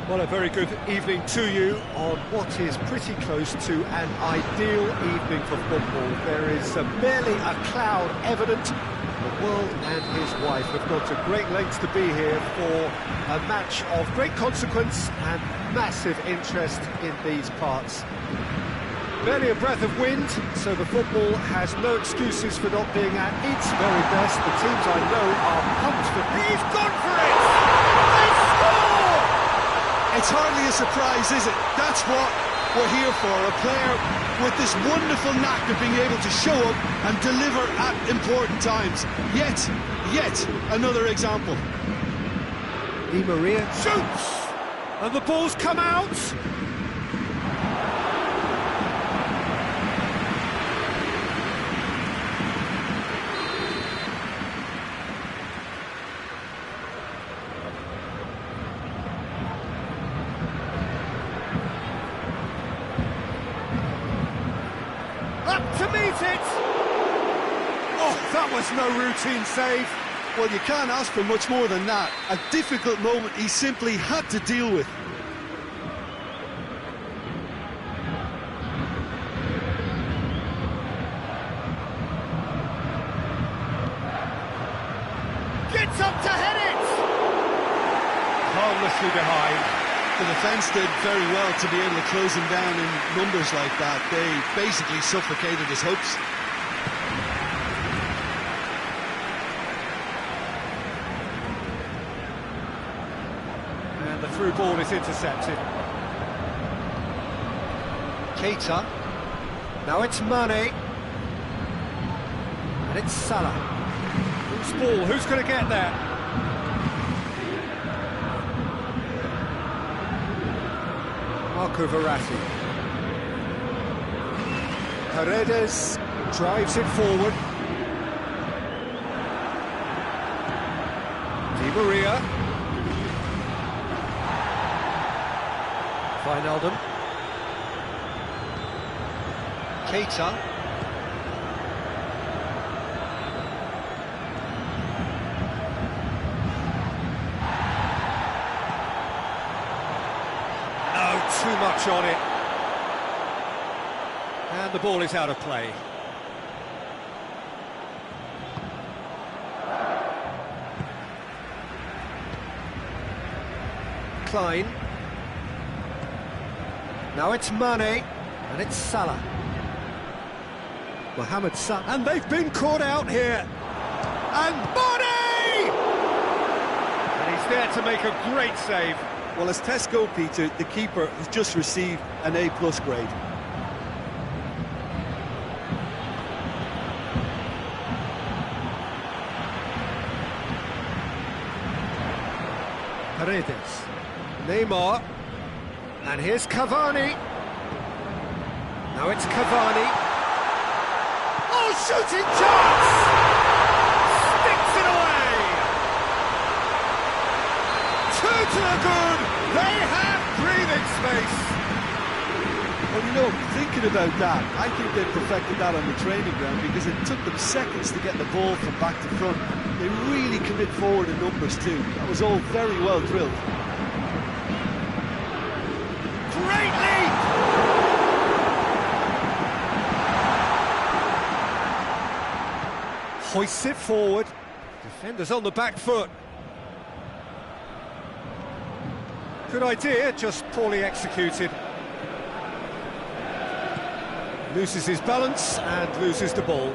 Well, a very good evening to you on what is pretty close to an ideal evening for football. There is barely a cloud evident. The world and his wife have gone to great lengths to be here for a match of great consequence and massive interest in these parts. Barely a breath of wind, so the football has no excuses for not being at its very best. The teams I know are pumped for... He's gone for it! They score! It's hardly a surprise, is it? That's what we're here for, a player with this wonderful knack of being able to show up and deliver at important times. Yet another example. Di Maria shoots! And the ball's come out! To meet it! Oh, that was no routine save. Well, you can't ask for much more than that. A difficult moment he simply had to deal with. Gets up to head it! Harmlessly behind. The defence did very well to be able to close him down in numbers like that. They basically suffocated his hopes. And the through ball is intercepted. Keita. Now it's Mane. And it's Salah. Who's ball? Who's going to get there? Marco Verratti. Paredes drives it forward. Di Maria. Wijnaldum. Keita. Too much on it. And the ball is out of play. Klein. Now it's Mane. And it's Salah. Mohamed Salah. And they've been caught out here. And Mane! And he's there to make a great save. Well, as tests go, Peter, the keeper has just received an A+ grade. Paredes. Neymar. And here's Cavani. Now it's Cavani. Oh, shooting chance! Sticks it away! Two to the good! They have breathing space! Well, you know, thinking about that, I think they perfected that on the training ground because it took them seconds to get the ball from back to front. They really commit forward in numbers too. That was all very well drilled. Great leap! Hoists it forward. Defenders on the back foot. Good idea, just poorly executed. Loses his balance and loses the ball.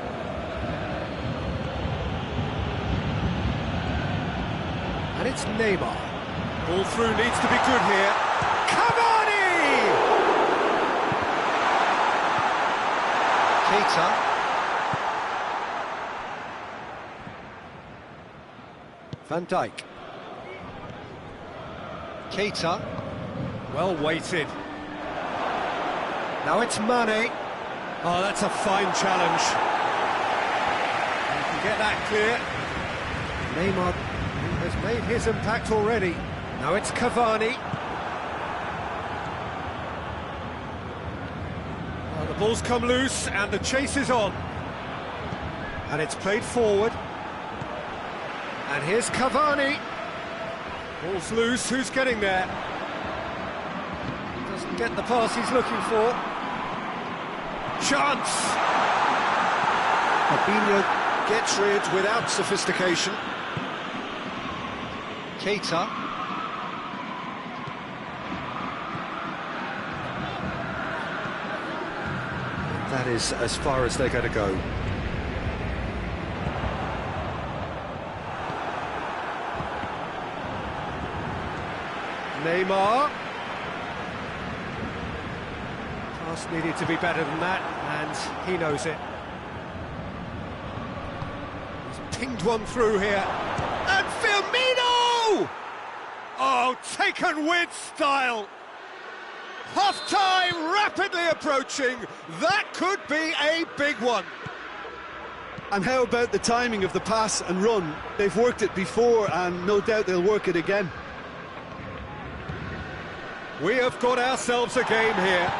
And it's Neymar. Ball through needs to be good here. Cavani! Keita. Van Dijk. Keita, well weighted. Now it's Mane. Oh, that's a fine challenge. You can get that clear. Neymar has made his impact already. Now it's Cavani. Oh, the ball's come loose and the chase is on. And it's played forward. And here's Cavani. Ball's loose, who's getting there? get the pass he's looking for. Chance! Fabinho gets rid without sophistication. Keita. That is as far as they're going to go. Neymar. Pass needed to be better than that, and he knows it. He's pinged one through here. And Firmino! Oh, taken with style. Half-time rapidly approaching. That could be a big one. And how about the timing of the pass and run? They've worked it before, and no doubt they'll work it again. We have got ourselves a game here.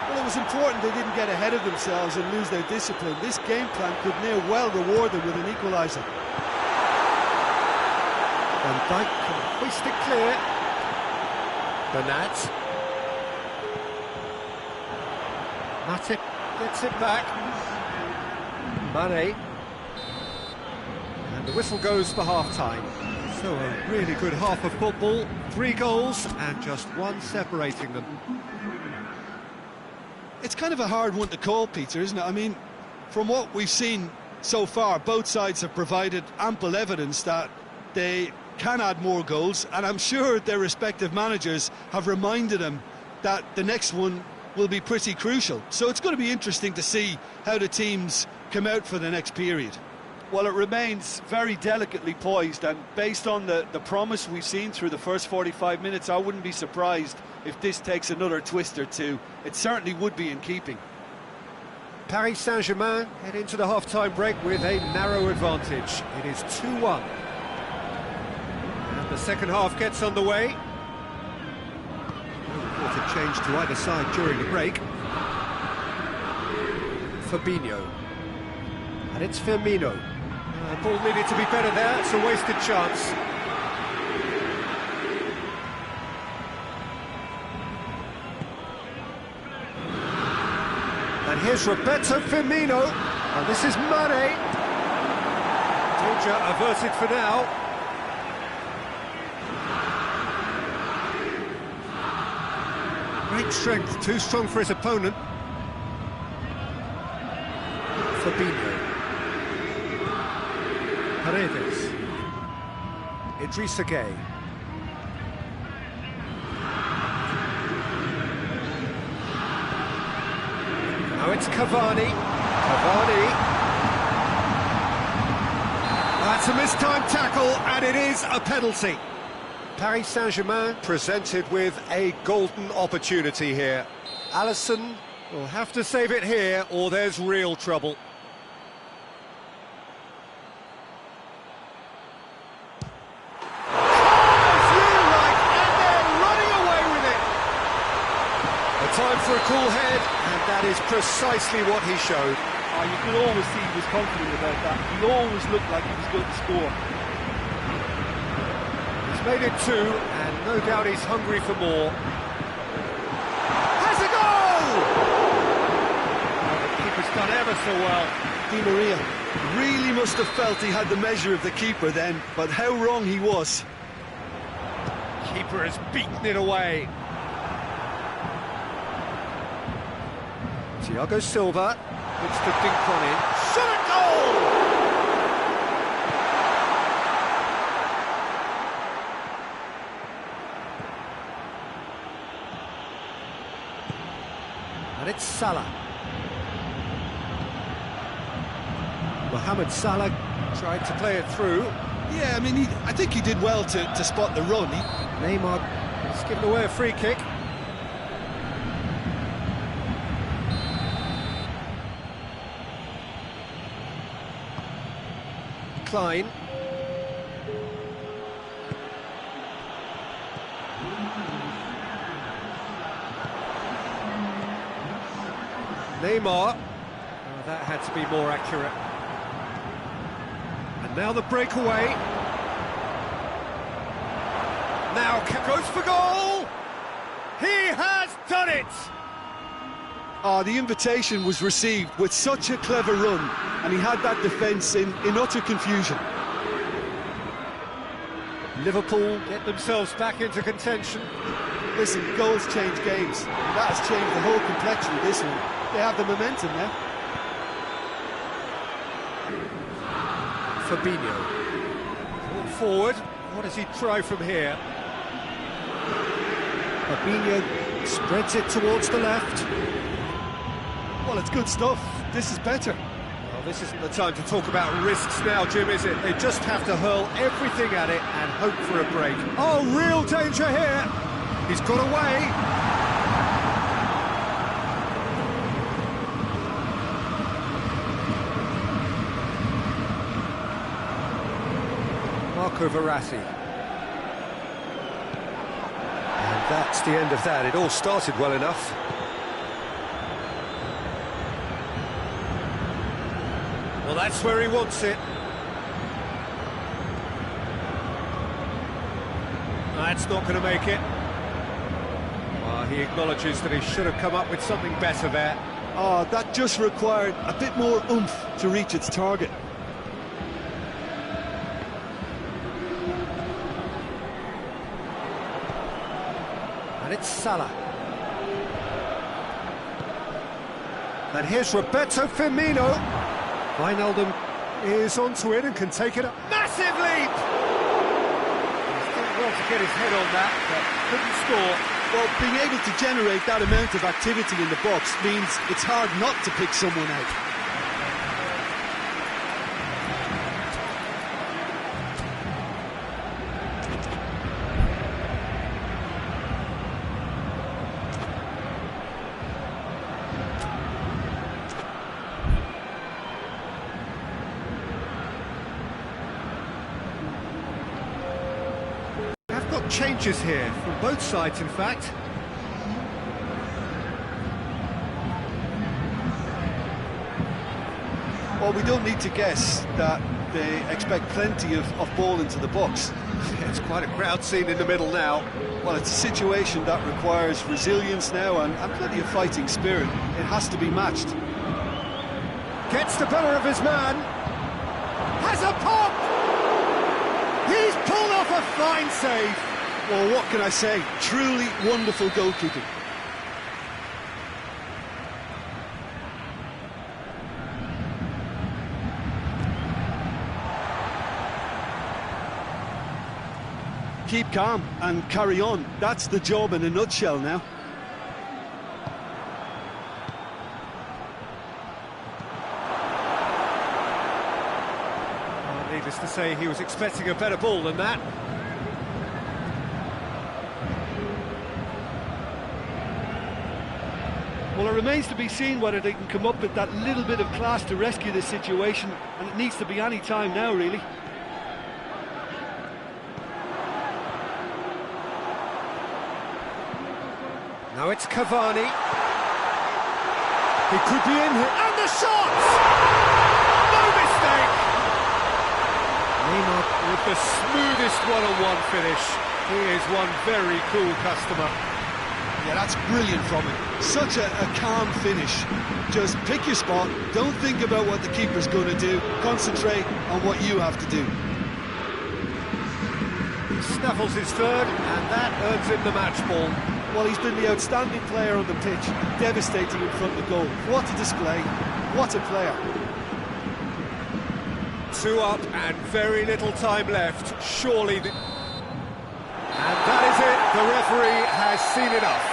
Well, it was important they didn't get ahead of themselves and lose their discipline. This game plan could near well reward them with an equaliser. Van Dijk can hoist it clear. Bernat. Matip gets it back. Mane. And the whistle goes for half-time. So a really good half of football. 3 goals and just one separating them. It's kind of a hard one to call, Peter, isn't it? I mean, from what we've seen so far, both sides have provided ample evidence that they can add more goals, and I'm sure their respective managers have reminded them that the next one will be pretty crucial. So it's going to be interesting to see how the teams come out for the next period. Well, it remains very delicately poised, and based on the promise we've seen through the first 45 minutes, I wouldn't be surprised if this takes another twist or two. It certainly would be in keeping. Paris Saint-Germain head into the half-time break with a narrow advantage. It is 2-1. And the second half gets underway. No reported change to either side during the break. Fabinho. And it's Firmino. Ball needed to be better there, it's a wasted chance. And here's Roberto Firmino, and this is Mane. Danger averted for now. Great strength, too strong for his opponent. Fabinho. Paredes. Idrissa Gueye. Now it's Cavani. That's a mistimed tackle, and it is a penalty. Paris Saint-Germain presented with a golden opportunity here. Alisson will have to save it here, or there's real trouble. Time for a cool head, and that is precisely what he showed. Oh, you could always see he was confident about that. He always looked like he was going to score. He's made it 2, and no doubt he's hungry for more. Has a goal! Oh, the keeper's done ever so well. Di Maria really must have felt he had the measure of the keeper then, but how wrong he was. Keeper has beaten it away. Thiago Silva looks to dink one in. Shot a goal! And it's Salah. Mohamed Salah tried to play it through. Yeah, I mean, I think he did well to spot the run. Neymar has given away a free kick. Klein. Neymar. Oh, that had to be more accurate. And now the breakaway. Now goes for goal. He has done it! Oh, the invitation was received with such a clever run, and he had that defence in utter confusion. Liverpool get themselves back into contention. Listen, goals change games. And that has changed the whole complexion of this one. They have the momentum now. Fabinho. Ball forward. What does he try from here? Fabinho spreads it towards the left. Well, it's good stuff. This is better. Well, this isn't the time to talk about risks now, Jim, is it? They just have to hurl everything at it and hope for a break. Oh, real danger here! He's got away! Marco Verratti. And that's the end of that. It all started well enough. Well, that's where he wants it. That's not going to make it. Well, he acknowledges that he should have come up with something better there. Oh, that just required a bit more oomph to reach its target. And it's Salah. And here's Roberto Firmino. Wijnaldum is onto it and can take it up. Massive leap! He's doing well to get his head on that, but couldn't score. Well, being able to generate that amount of activity in the box means it's hard not to pick someone out. Changes here from both sides, in fact. Well, we don't need to guess that they expect plenty of ball into the box. It's quite a crowd scene in the middle now. Well, it's a situation that requires resilience now and plenty of fighting spirit. It has to be matched. Gets the better of his man. Has a pop! He's pulled off a fine save. Well, what can I say? Truly wonderful goalkeeping. Keep calm and carry on. That's the job in a nutshell now. Well, needless to say, he was expecting a better ball than that. Well, it remains to be seen whether they can come up with that little bit of class to rescue this situation, and it needs to be any time now, really. Now it's Cavani. He could be in here. And the shot! No mistake! Neymar with the smoothest one-on-one finish. He is one very cool customer. Yeah, that's brilliant from him. Such a calm finish. Just pick your spot, don't think about what the keeper's going to do, concentrate on what you have to do. He snaffles his third, and that earns him the match ball. Well, he's been the outstanding player on the pitch, devastating in front of goal. What a display, what a player. 2 up and very little time left. Surely and that is it. The referee has seen enough.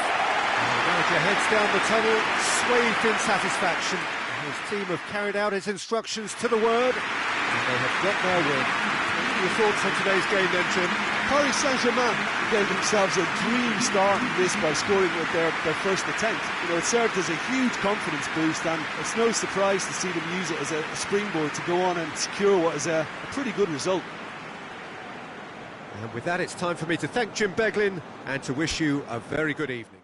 And the manager heads down the tunnel, swathed in satisfaction. His team have carried out his instructions to the word, and they have got their win. What are your thoughts on today's game then, Jim? Paris Saint-Germain gave themselves a dream start in this by scoring with their first attempt. You know, it served as a huge confidence boost, and it's no surprise to see them use it as a springboard to go on and secure what is a pretty good result. And with that, it's time for me to thank Jim Beglin and to wish you a very good evening.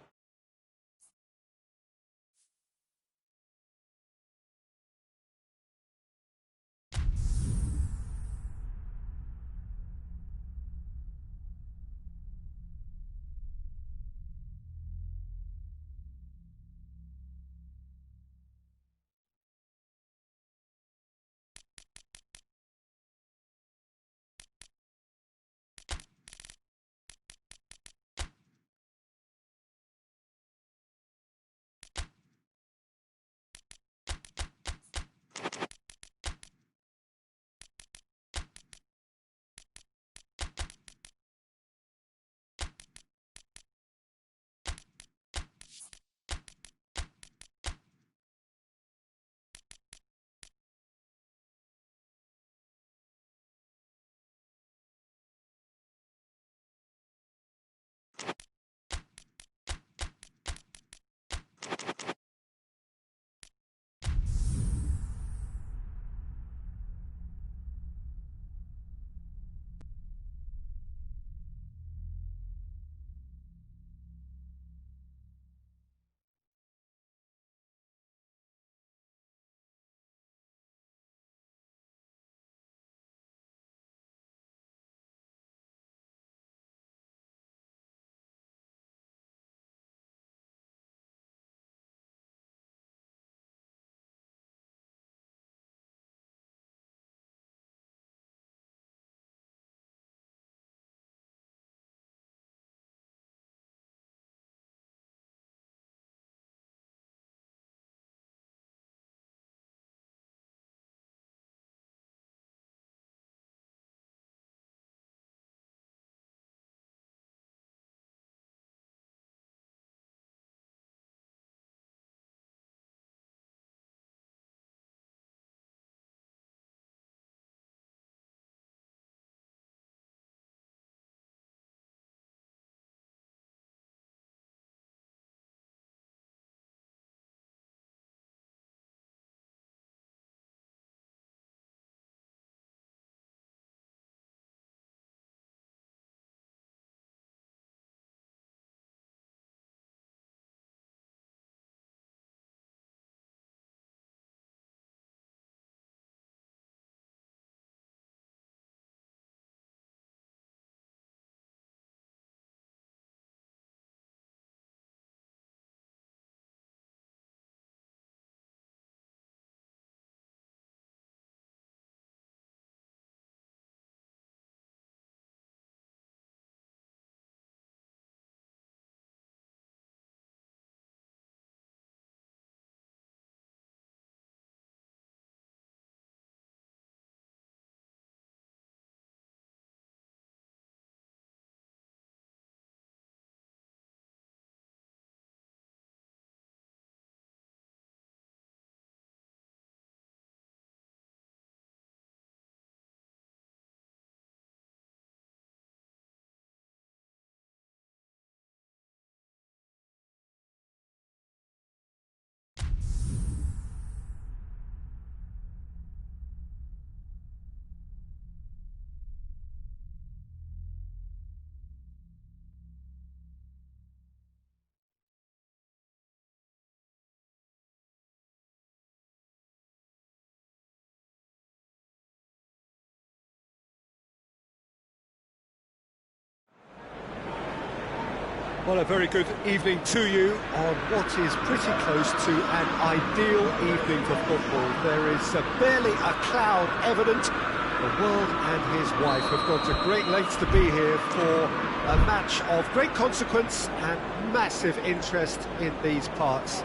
Well, a very good evening to you on what is pretty close to an ideal evening for football. There is barely a cloud evident. The world and his wife have gone to great lengths to be here for a match of great consequence and massive interest in these parts.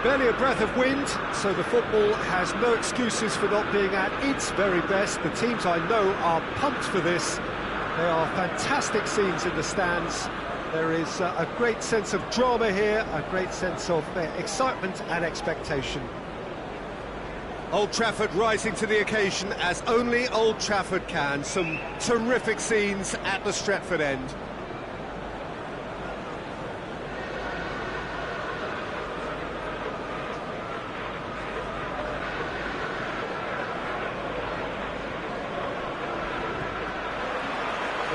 Barely a breath of wind, so the football has no excuses for not being at its very best. The teams I know are pumped for this. They are fantastic scenes in the stands. There is a great sense of drama here, a great sense of excitement and expectation. Old Trafford rising to the occasion as only Old Trafford can. Some terrific scenes at the Stretford end.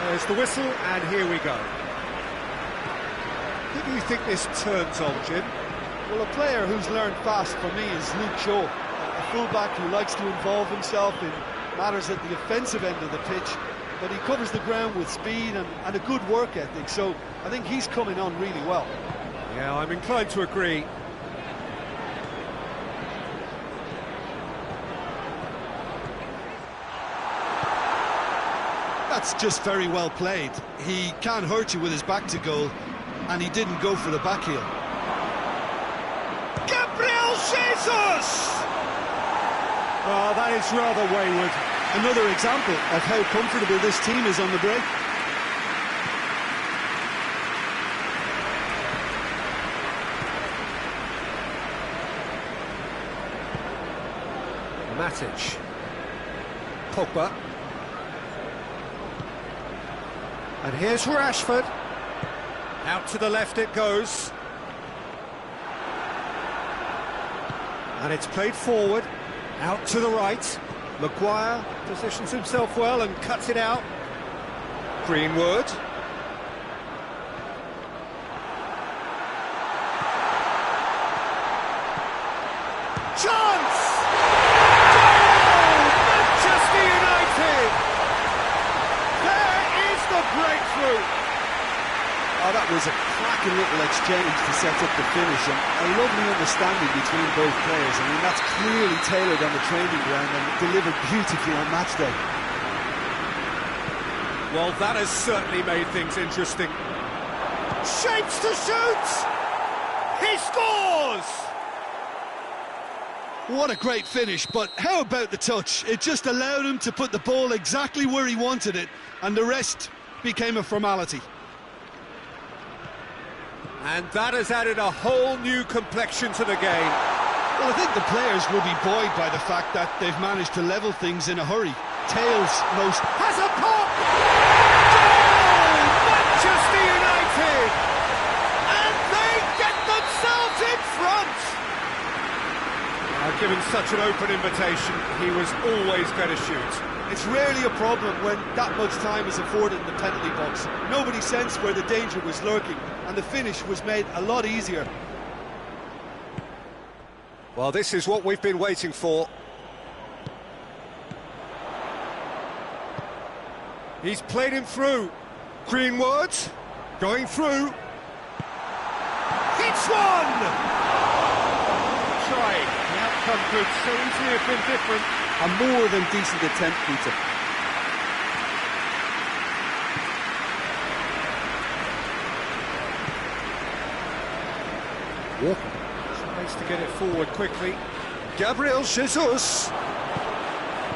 There's the whistle, and here we go. Who do you think this turns on, Jim? Well, a player who's learned fast for me is Luke Shaw, a fullback who likes to involve himself in matters at the offensive end of the pitch, but he covers the ground with speed and a good work ethic, so I think he's coming on really well. Yeah, I'm inclined to agree. That's just very well played. He can't hurt you with his back to goal, and he didn't go for the back heel. Gabriel Jesus! Oh, that is rather wayward. Another example of how comfortable this team is on the break. Matic. Pogba. And here's Rashford. Out to the left it goes. And it's played forward. Out to the right. Maguire positions himself well and cuts it out. Greenwood. Chance! Goal! Manchester United! There is the breakthrough! Oh, that was a cracking little exchange to set up the finish, and a lovely understanding between both players. I mean, that's clearly tailored on the training ground and delivered beautifully on match day. Well, that has certainly made things interesting. Shapes to shoot! He scores! What a great finish, but how about the touch? It just allowed him to put the ball exactly where he wanted it, and the rest became a formality. And that has added a whole new complexion to the game. Well, I think the players will be buoyed by the fact that they've managed to level things in a hurry. Tails most. Has a pop! Goal! Manchester United! And they get themselves in front! Given such an open invitation, he was always going to shoot. It's rarely a problem when that much time is afforded in the penalty box. Nobody sensed where the danger was lurking, and the finish was made a lot easier. Well, this is what we've been waiting for. He's played him through. Greenwood going through. Hits one! Try. The outcome could so easily have been different. A more than decent attempt, Peter. Walker tries to get it forward quickly. Gabriel Jesus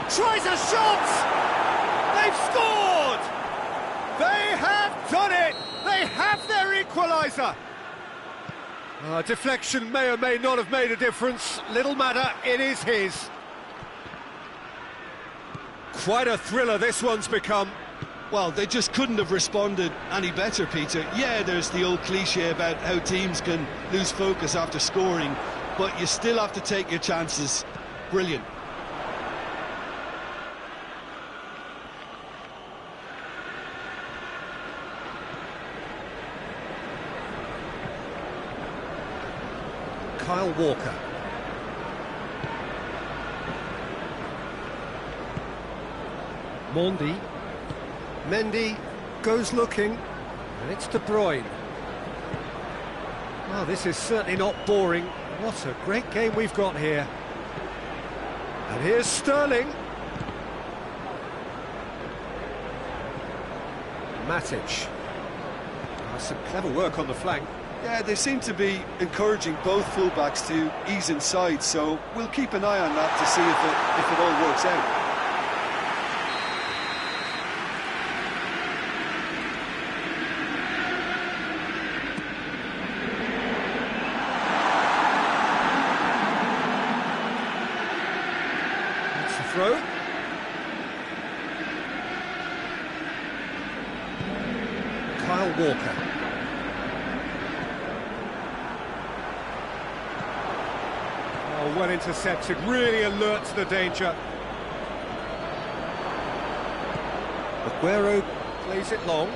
tries a shot! They've scored! They have done it! They have their equaliser! Deflection may or may not have made a difference. Little matter, it is his. Quite a thriller this one's become. Well, they just couldn't have responded any better, Peter. Yeah, there's the old cliche about how teams can lose focus after scoring, but you still have to take your chances. Brilliant. Kyle Walker. Mendy goes looking, and it's De Bruyne. Well, this is certainly not boring. What a great game we've got here. And here's Sterling. Matic. Some clever work on the flank. Yeah, they seem to be encouraging both fullbacks to ease inside, so we'll keep an eye on that to see if it all works out. That's the throw. Kyle Walker. Oh, well intercepted, really alert to the danger. Aguero plays it long.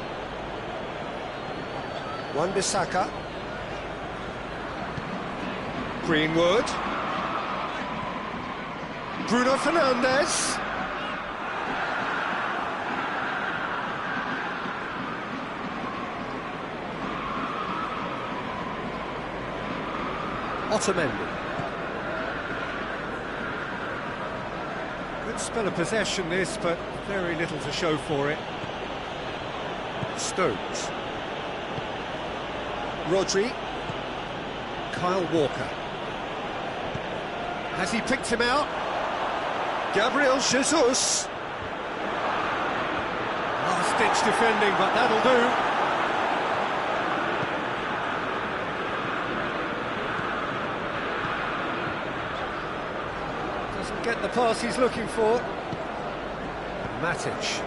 Wan-Bissaka. Greenwood. Bruno Fernandes. Otamendi. Good spell of possession this, but very little to show for it. Stones. Rodri. Kyle Walker. Has he picked him out? Gabriel Jesus. Last-ditch defending, but that'll do. Get the pass he's looking for. Matic.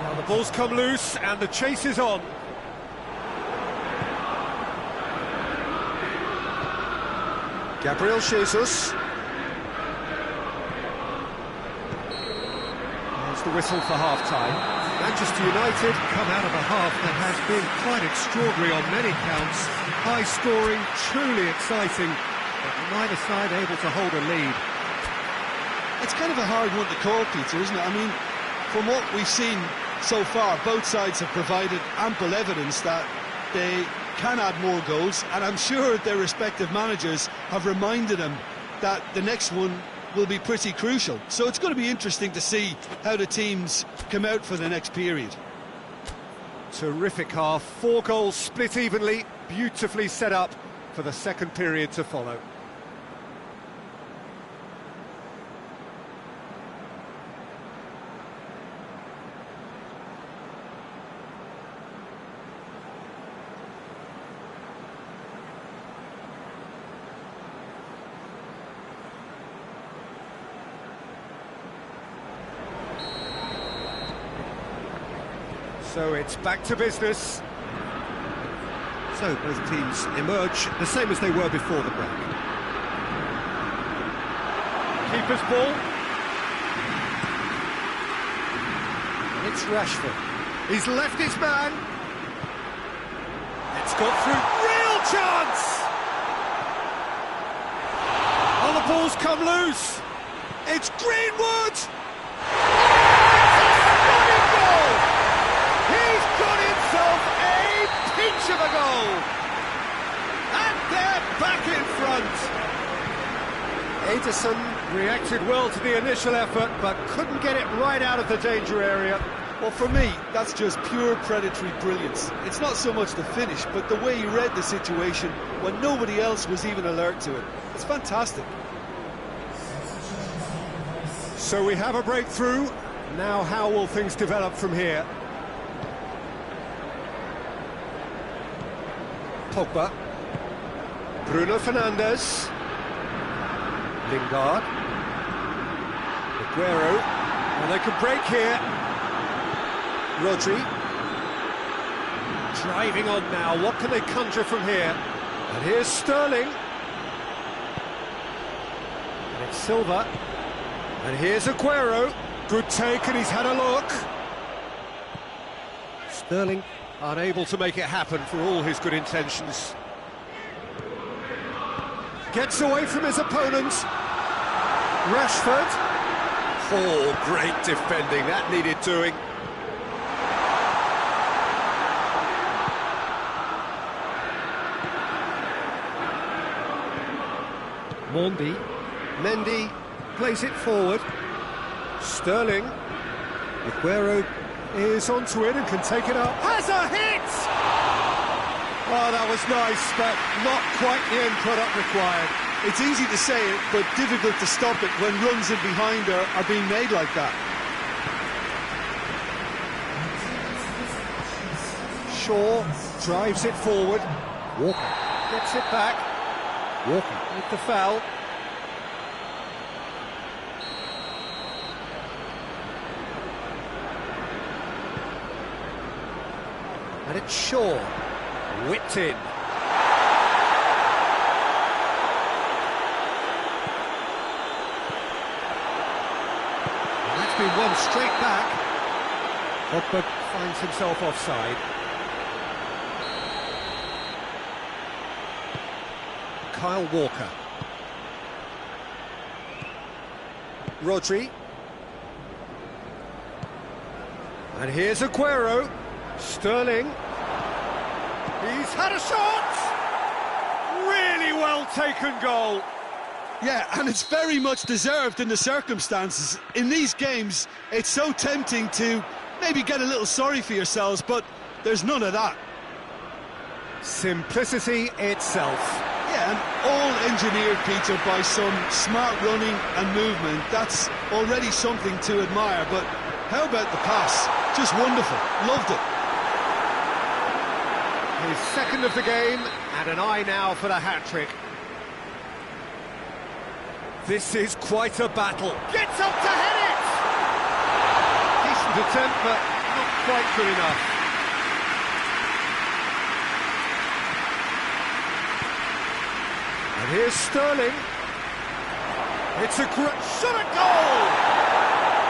Now the ball's come loose and the chase is on. Gabriel Jesus. There's the whistle for half-time. Manchester United come out of a half that has been quite extraordinary on many counts. High scoring, truly exciting, but neither side able to hold a lead. It's kind of a hard one to call, Peter, isn't it? I mean, from what we've seen so far, both sides have provided ample evidence that they can add more goals, and I'm sure their respective managers have reminded them that the next one will be pretty crucial. So it's going to be interesting to see how the teams come out for the next period. Terrific half, 4 goals split evenly, beautifully set up for the second period to follow. So it's back to business. So both teams emerge the same as they were before the break. Keeper's ball. It's Rashford. He's left his man. It's got through. Real chance! Oh, the ball's come loose. It's Greenwood! Of a goal, and they're back in front. Ederson reacted well to the initial effort, but couldn't get it right out of the danger area. Well, for me, that's just pure predatory brilliance. It's not so much the finish, but the way he read the situation when nobody else was even alert to it. It's fantastic. So we have a breakthrough. Now how will things develop from here? Pogba, Bruno Fernandes, Lingard, Aguero, and they can break here. Rodri, driving on now, what can they conjure from here? And here's Sterling, and it's Silva, and here's Aguero, good take and he's had a look. Sterling unable to make it happen for all his good intentions. Gets away from his opponent. Rashford. Oh, great defending, that needed doing. Mendy plays it forward. Sterling. Aguero is onto it and can take it up. Has a hit! Oh, that was nice, but not quite the end product required. It's easy to say it, but difficult to stop it when runs in behind are being made like that. Shaw drives it forward. Walker gets it back. Walker with the foul. And it's Shaw, whipped in. And that's been won straight back. Pogba finds himself offside. Kyle Walker. Rodri. And here's Aguero. Sterling. He's had a shot! Really well taken goal. Yeah, and it's very much deserved in the circumstances. In these games, it's so tempting to maybe get a little sorry for yourselves, but there's none of that. Simplicity itself. Yeah, and all engineered, Peter, by some smart running and movement. That's already something to admire, but how about the pass? Just wonderful. Loved it. His second of the game, and an eye now for the hat-trick. This is quite a battle. Gets up to hit it! Decent attempt, but not quite good enough. And here's Sterling. It's a great shot at goal!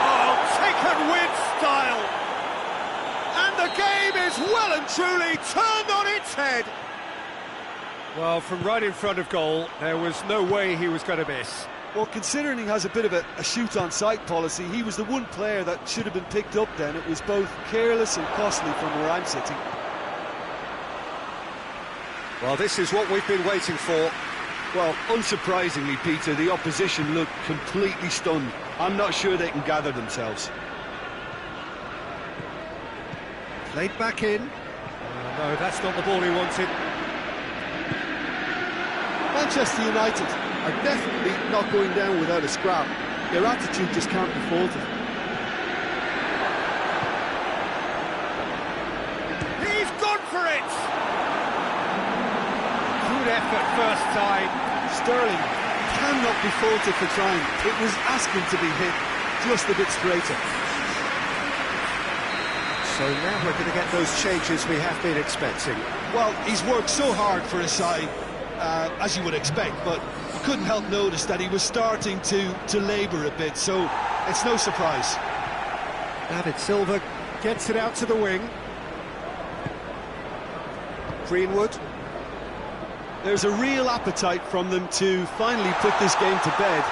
Oh, taken with style! And the game is well and truly turned on its head. Well, from right in front of goal, there was no way he was going to miss. Well, considering he has a bit of a shoot-on-sight policy, he was the one player that should have been picked up then. It was both careless and costly from where I'm sitting. Well, this is what we've been waiting for. Well, unsurprisingly, Peter, the opposition looked completely stunned. I'm not sure they can gather themselves. Played back in. No, that's not the ball he wanted. Manchester United are definitely not going down without a scrap. Their attitude just can't be faulted. He's gone for it! Good effort first time. Sterling cannot be faulted for trying. It was asking to be hit just a bit straighter. So now we're going to get those changes we have been expecting. Well, he's worked so hard for his side, as you would expect, but you couldn't help notice that he was starting to labour a bit, so it's no surprise. David Silva gets it out to the wing. Greenwood. There's a real appetite from them to finally put this game to bed,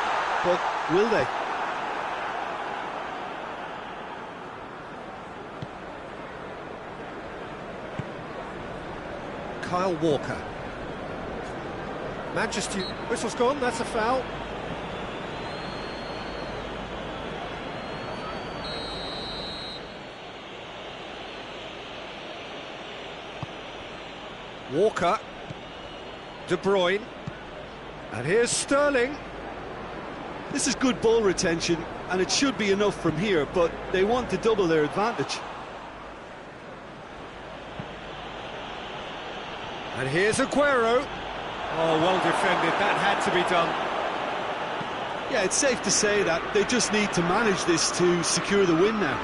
but will they? Kyle Walker. Manchester, whistle's gone, that's a foul. Walker. De Bruyne. And here's Sterling. This is good ball retention, and it should be enough from here, but they want to double their advantage. And here's Aguero. Oh, well defended, that had to be done. Yeah, it's safe to say that they just need to manage this to secure the win now.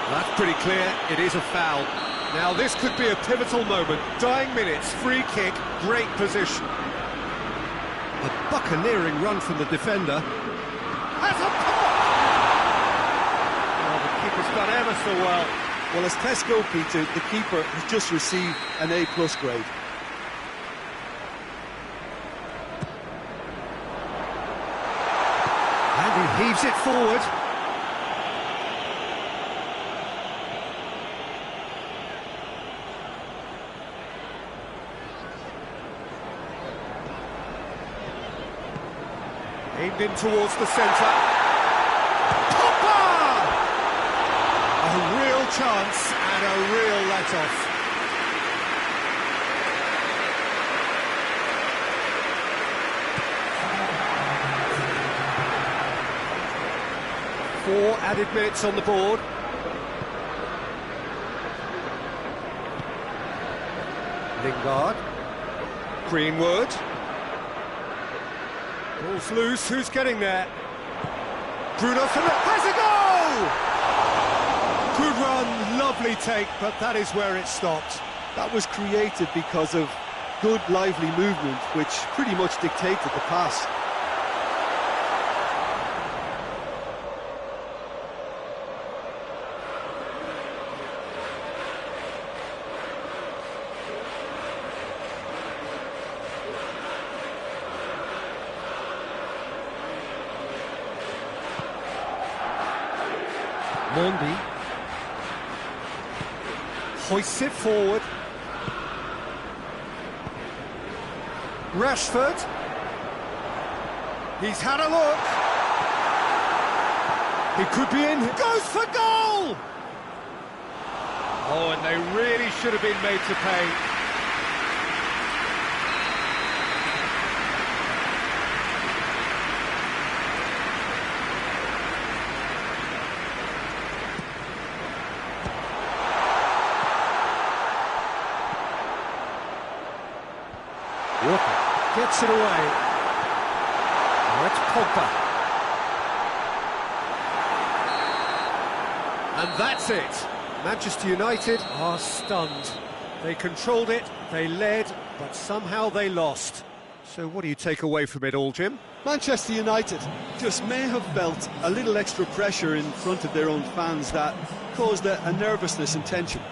That's pretty clear, it is a foul. Now this could be a pivotal moment. Dying minutes, free kick, great position. A buccaneering run from the defender. Has a pop! Oh, the keeper's done ever so well. Well, as tests go, Peter, the keeper has just received an A+ grade. Weaves it forward. Aimed in towards the centre. Popper! A real chance and a real let-off. Four added minutes on the board. Lingard. Greenwood. Ball's loose, who's getting there? Bruno Fernandes has a goal! Good run, lovely take, but that is where it stopped. That was created because of good, lively movement, which pretty much dictated the pass. Mondi hoists it forward. Rashford. He's had a look. He could be in. Goes for goal! Oh, and they really should have been made to pay. Walker gets it away. Now it's Pogba. And that's it. Manchester United are stunned. They controlled it, they led, but somehow they lost. So what do you take away from it all, Jim? Manchester United just may have felt a little extra pressure in front of their own fans that caused a nervousness and tension.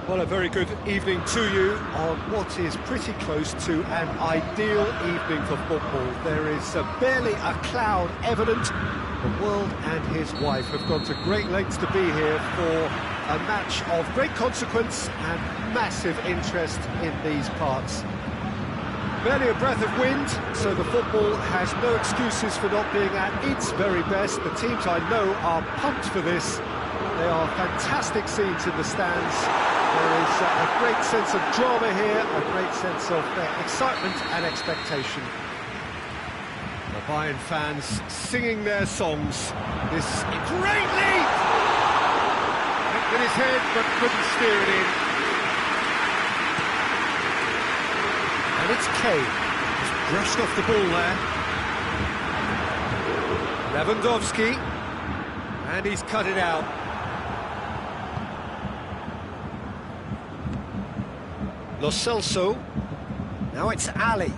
Well, a very good evening to you on what is pretty close to an ideal evening for football. There is barely a cloud evident. The world and his wife have gone to great lengths to be here for a match of great consequence and massive interest in these parts. Barely a breath of wind, so the football has no excuses for not being at its very best. The teams I know are pumped for this. They are fantastic scenes in the stands. There is a great sense of drama here, a great sense of excitement and expectation. The Bayern fans singing their songs. This great lead! Hit with his head, but couldn't steer it in. And it's Kane. Just brushed off the ball there. Lewandowski. And he's cut it out. Lo Celso. Now it's Ali.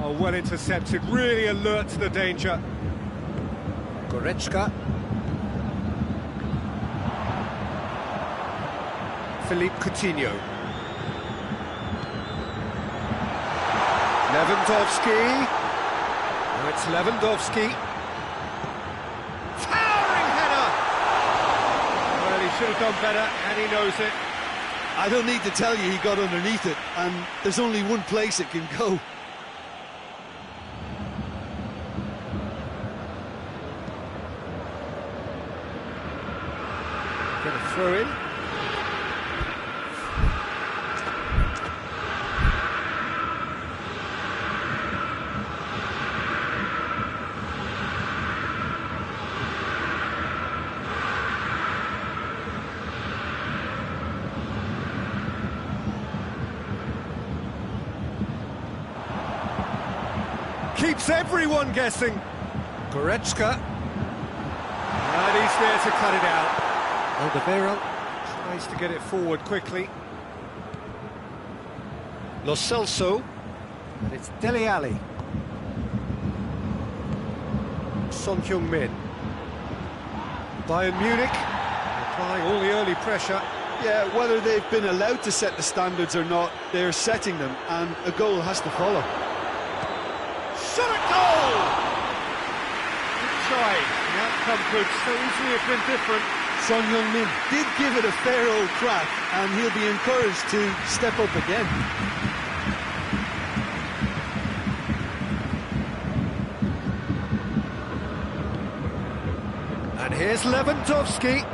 Oh, well intercepted, really alert to the danger. Goretzka. Philippe Coutinho. Lewandowski. Now it's Lewandowski. Towering header! Well, he should have done better, and he knows it. I don't need to tell you he got underneath it, and there's only one place it can go. Get a throw in. Keeps everyone guessing. Goretzka. And he's there to cut it out. Alderweireld tries to get it forward quickly. Lo Celso. And it's Dele Alli. Son Heung-min. Bayern Munich applying all the early pressure. Yeah, whether they've been allowed to set the standards or not, they're setting them, and a goal has to follow. Shot at goal! Good try. The outcome could so easily have been different. Son Heung-min did give it a fair old crack, and he'll be encouraged to step up again. And here's Lewandowski.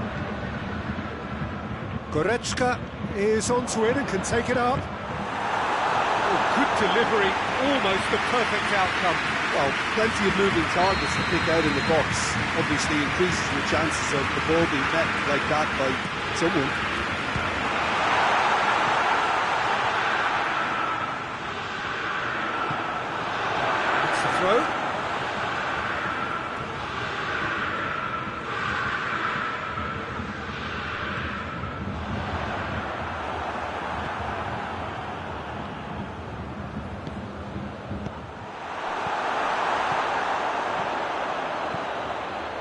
Goretzka is onto it and can take it up. Good delivery, almost the perfect outcome. Well, plenty of moving targets to pick out in the box. Obviously increases the chances of the ball being met like that by someone. It's a throw.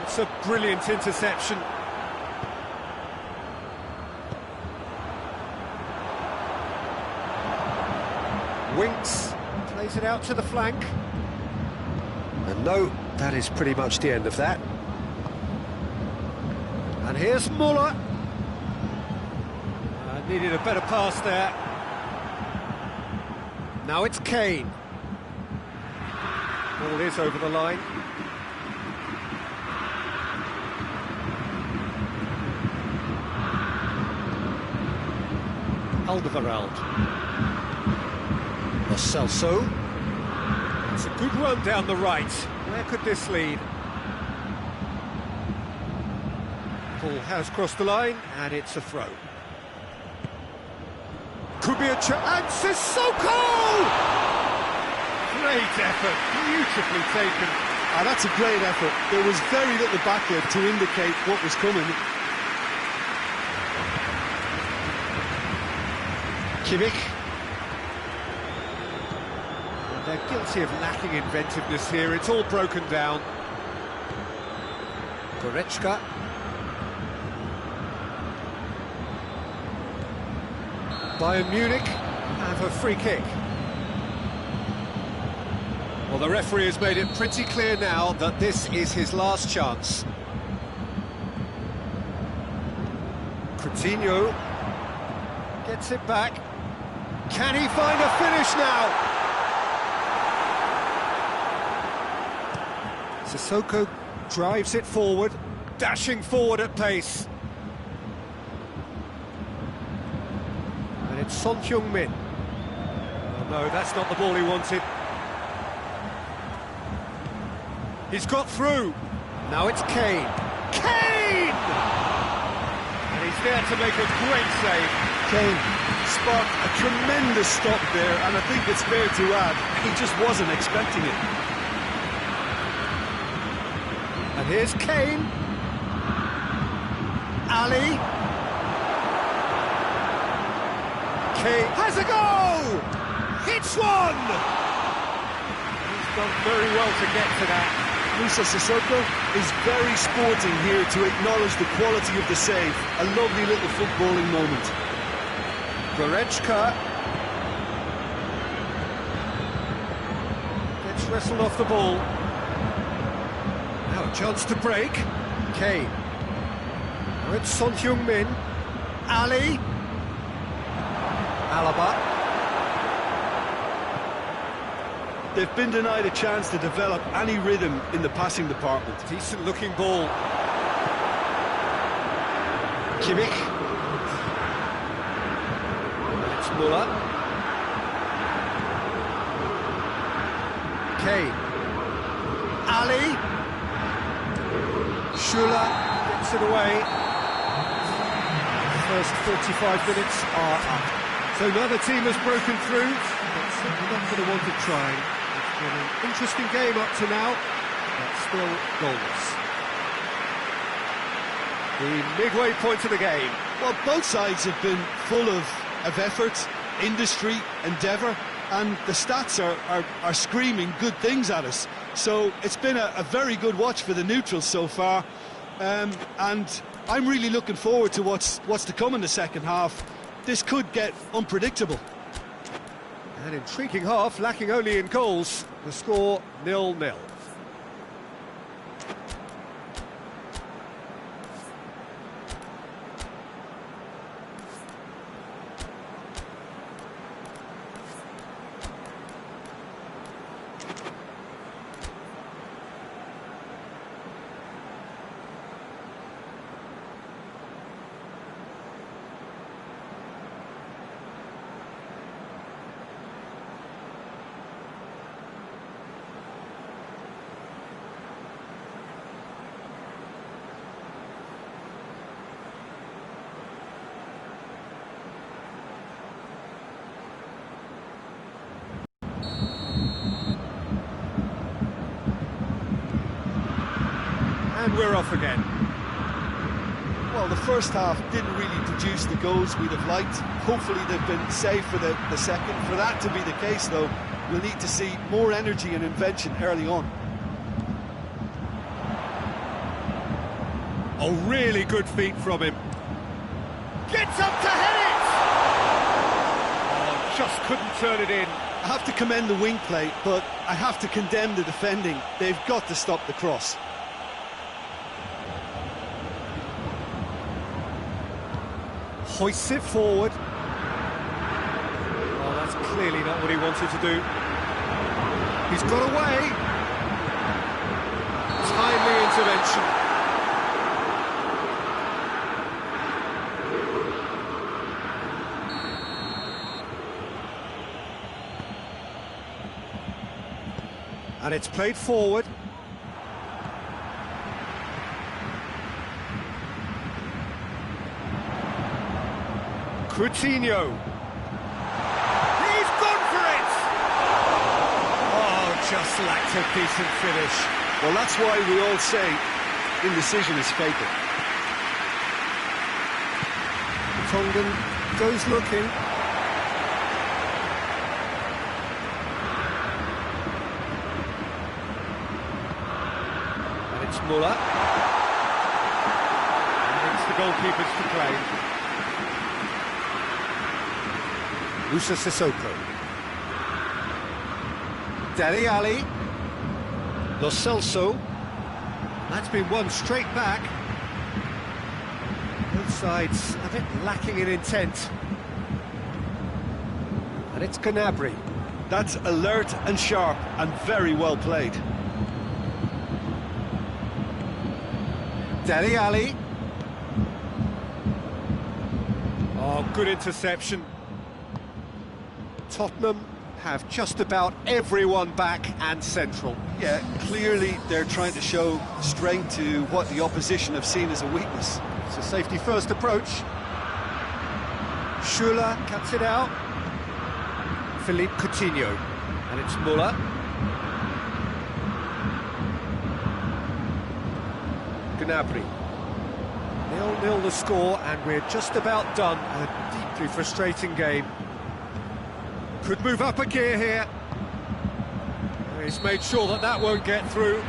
It's a brilliant interception. Winks, plays it out to the flank. And no, that is pretty much the end of that. And here's Muller. Needed a better pass there. Now it's Kane. Ball is over the line. Alderweireld. Lo Celso. It's a good run down the right. Where could this lead? Ball has crossed the line, and it's a throw. Could be a chance. And Sissoko! Great effort, beautifully taken. That's a great effort. There was very little backup to indicate what was coming. Kimmich. And they're guilty of lacking inventiveness here. It's all broken down. Goretzka. Bayern Munich have a free kick. Well, the referee has made it pretty clear now that this is his last chance. Coutinho gets it back. Can he find a finish now? Sissoko drives it forward, dashing forward at pace. And it's Son Heung-min. Oh no, that's not the ball he wanted. He's got through. Now it's Kane. Kane! And he's there to make a great save. Kane sparked a tremendous stop there, and I think it's fair to add, he just wasn't expecting it. And here's Kane. Ali. Kane has a goal! It's one! He's done very well to get to that. Musa Sissoko is very sporting here to acknowledge the quality of the save. A lovely little footballing moment. Goretzka gets wrestled off the ball. Now a chance to break. Kane. Now it's Son Heung-min. Ali. Alaba. They've been denied a chance to develop any rhythm in the passing department. Decent looking ball. Kimmich. It's Muller. Kane. Ali. Schuller gets it away. The first 45 minutes are up. So neither team has broken through, but certainly not going to want it trying. It's been an interesting game up to now, but still goalless. The midway point of the game. Well, both sides have been full of effort, industry, endeavour, and the stats are screaming good things at us. So it's been a very good watch for the neutrals so far, and I'm really looking forward to what's to come in the second half. This could get unpredictable. An intriguing half, lacking only in goals. The score 0-0. And we're off again. Well, the first half didn't really produce the goals we'd have liked. Hopefully they've been saved for the second. For that to be the case, though, we'll need to see more energy and invention early on. Oh, really good feet from him. Gets up to head it! Oh, just couldn't turn it in. I have to commend the wing play, but I have to condemn the defending. They've got to stop the cross. Hoists it forward. Oh, that's clearly not what he wanted to do. He's got away. Timely intervention. And it's played forward. Coutinho. He's gone for it! Oh, just lacked a decent finish. Well, that's why we all say indecision is fatal. Tongan goes looking. And it's Muller. And it's the goalkeepers to play. Musa Sissoko. Dele Alli. Lo Celso. That's been won straight back. Both sides a bit lacking in intent. And it's Gnabry. That's alert and sharp and very well played. Dele Alli. Oh, good interception. Tottenham have just about everyone back and central. Yeah, clearly they're trying to show strength to what the opposition have seen as a weakness. It's a safety-first approach. Schuler cuts it out. Philippe Coutinho. And it's Muller. Gnabry. 0-0 the score, and we're just about done. A deeply frustrating game. Could move up a gear here. He's made sure that that won't get through.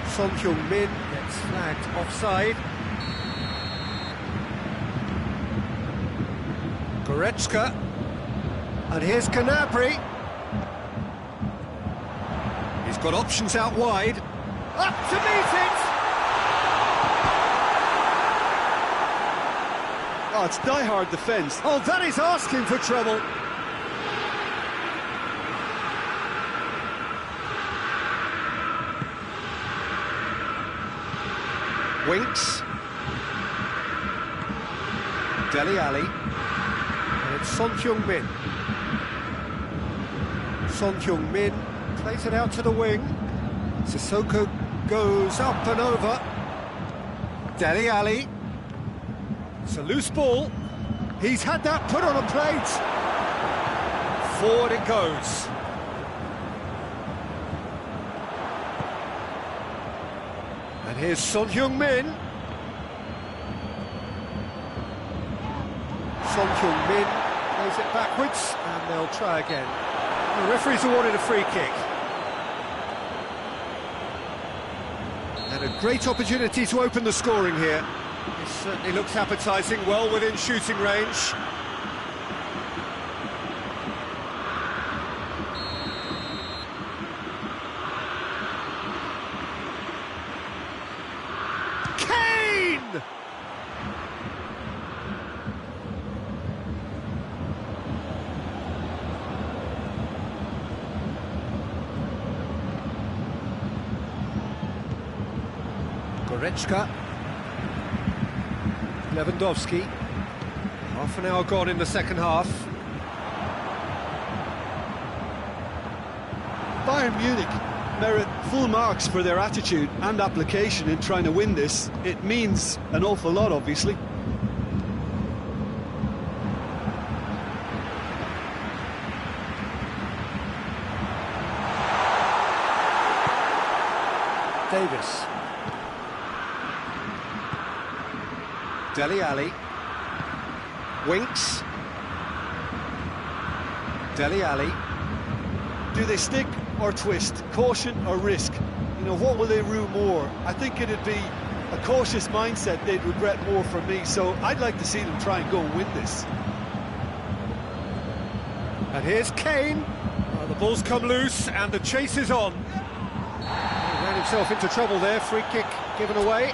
Son Heung-min gets flagged offside. Goretzka. And here's Gnabry. He's got options out wide. Up to meet it! Oh, it's die-hard defence. Oh, that is asking for trouble. Winks. Dele Alli. And it's Son Heung-min. Son Heung-min plays it out to the wing. Sissoko goes up and over. Dele Alli. It's a loose ball. He's had that put on a plate. Forward it goes. And here's Son Heung-min. Son Heung-min plays it backwards, and they'll try again. The referee's awarded a free kick. And a great opportunity to open the scoring here. This certainly looks appetising, well within shooting range. Kane! Goretzka. Lewandowski. Half an hour gone in the second half. Bayern Munich merit full marks for their attitude and application in trying to win this. It means an awful lot, obviously. Davis. Dele Alli. Winks. Dele Alli. Do they stick or twist? Caution or risk? You know, what will they rue more? I think it'd be a cautious mindset they'd regret more for me, so I'd like to see them try and go and win this. And here's Kane. The ball's come loose and the chase is on. He ran himself into trouble there, free kick given away.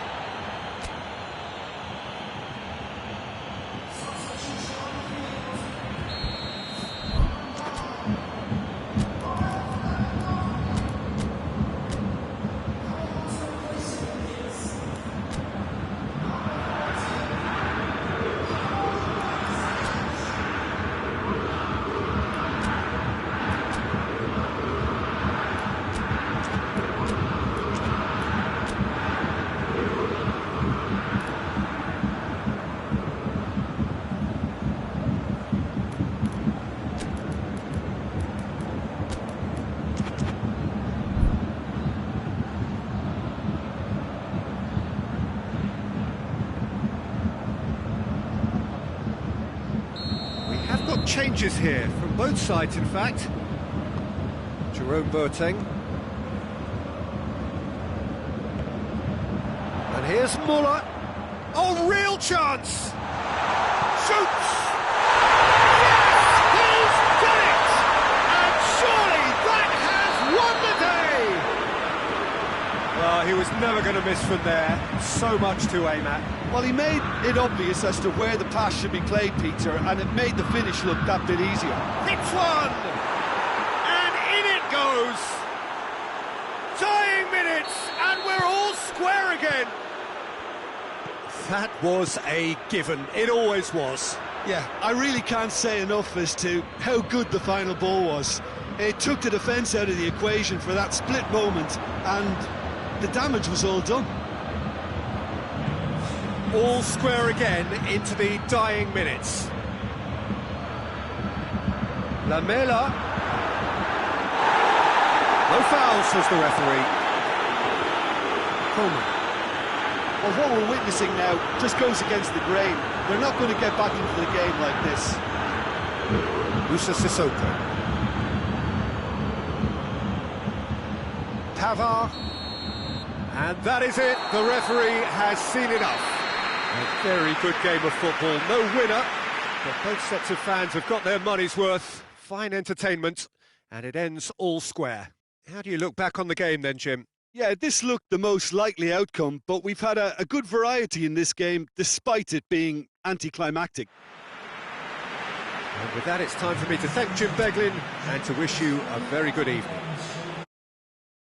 Changes here from both sides, in fact. Jerome Boateng. And here's Muller. Oh, real chance! Shoots! Yes! he was never going to miss from there. So much to aim at. Well, he made it obvious as to where the pass should be played, Peter, and it made the finish look that bit easier. Hits one! And in it goes! Dying minutes, and we're all square again! That was a given. It always was. Yeah, I really can't say enough as to how good the final ball was. It took the defence out of the equation for that split moment, and the damage was all done. All square again into the dying minutes. Lamela. No foul, says the referee. Coleman. Well, what we're witnessing now just goes against the grain. They're not going to get back into the game like this. Musa Sissoko. Pavard. And that is it. The referee has seen enough. A very good game of football. No winner, but both sets of fans have got their money's worth. Fine entertainment, and it ends all square. How do you look back on the game then, Jim? Yeah, this looked the most likely outcome, but we've had a good variety in this game, despite it being anticlimactic. And with that, it's time for me to thank Jim Beglin and to wish you a very good evening.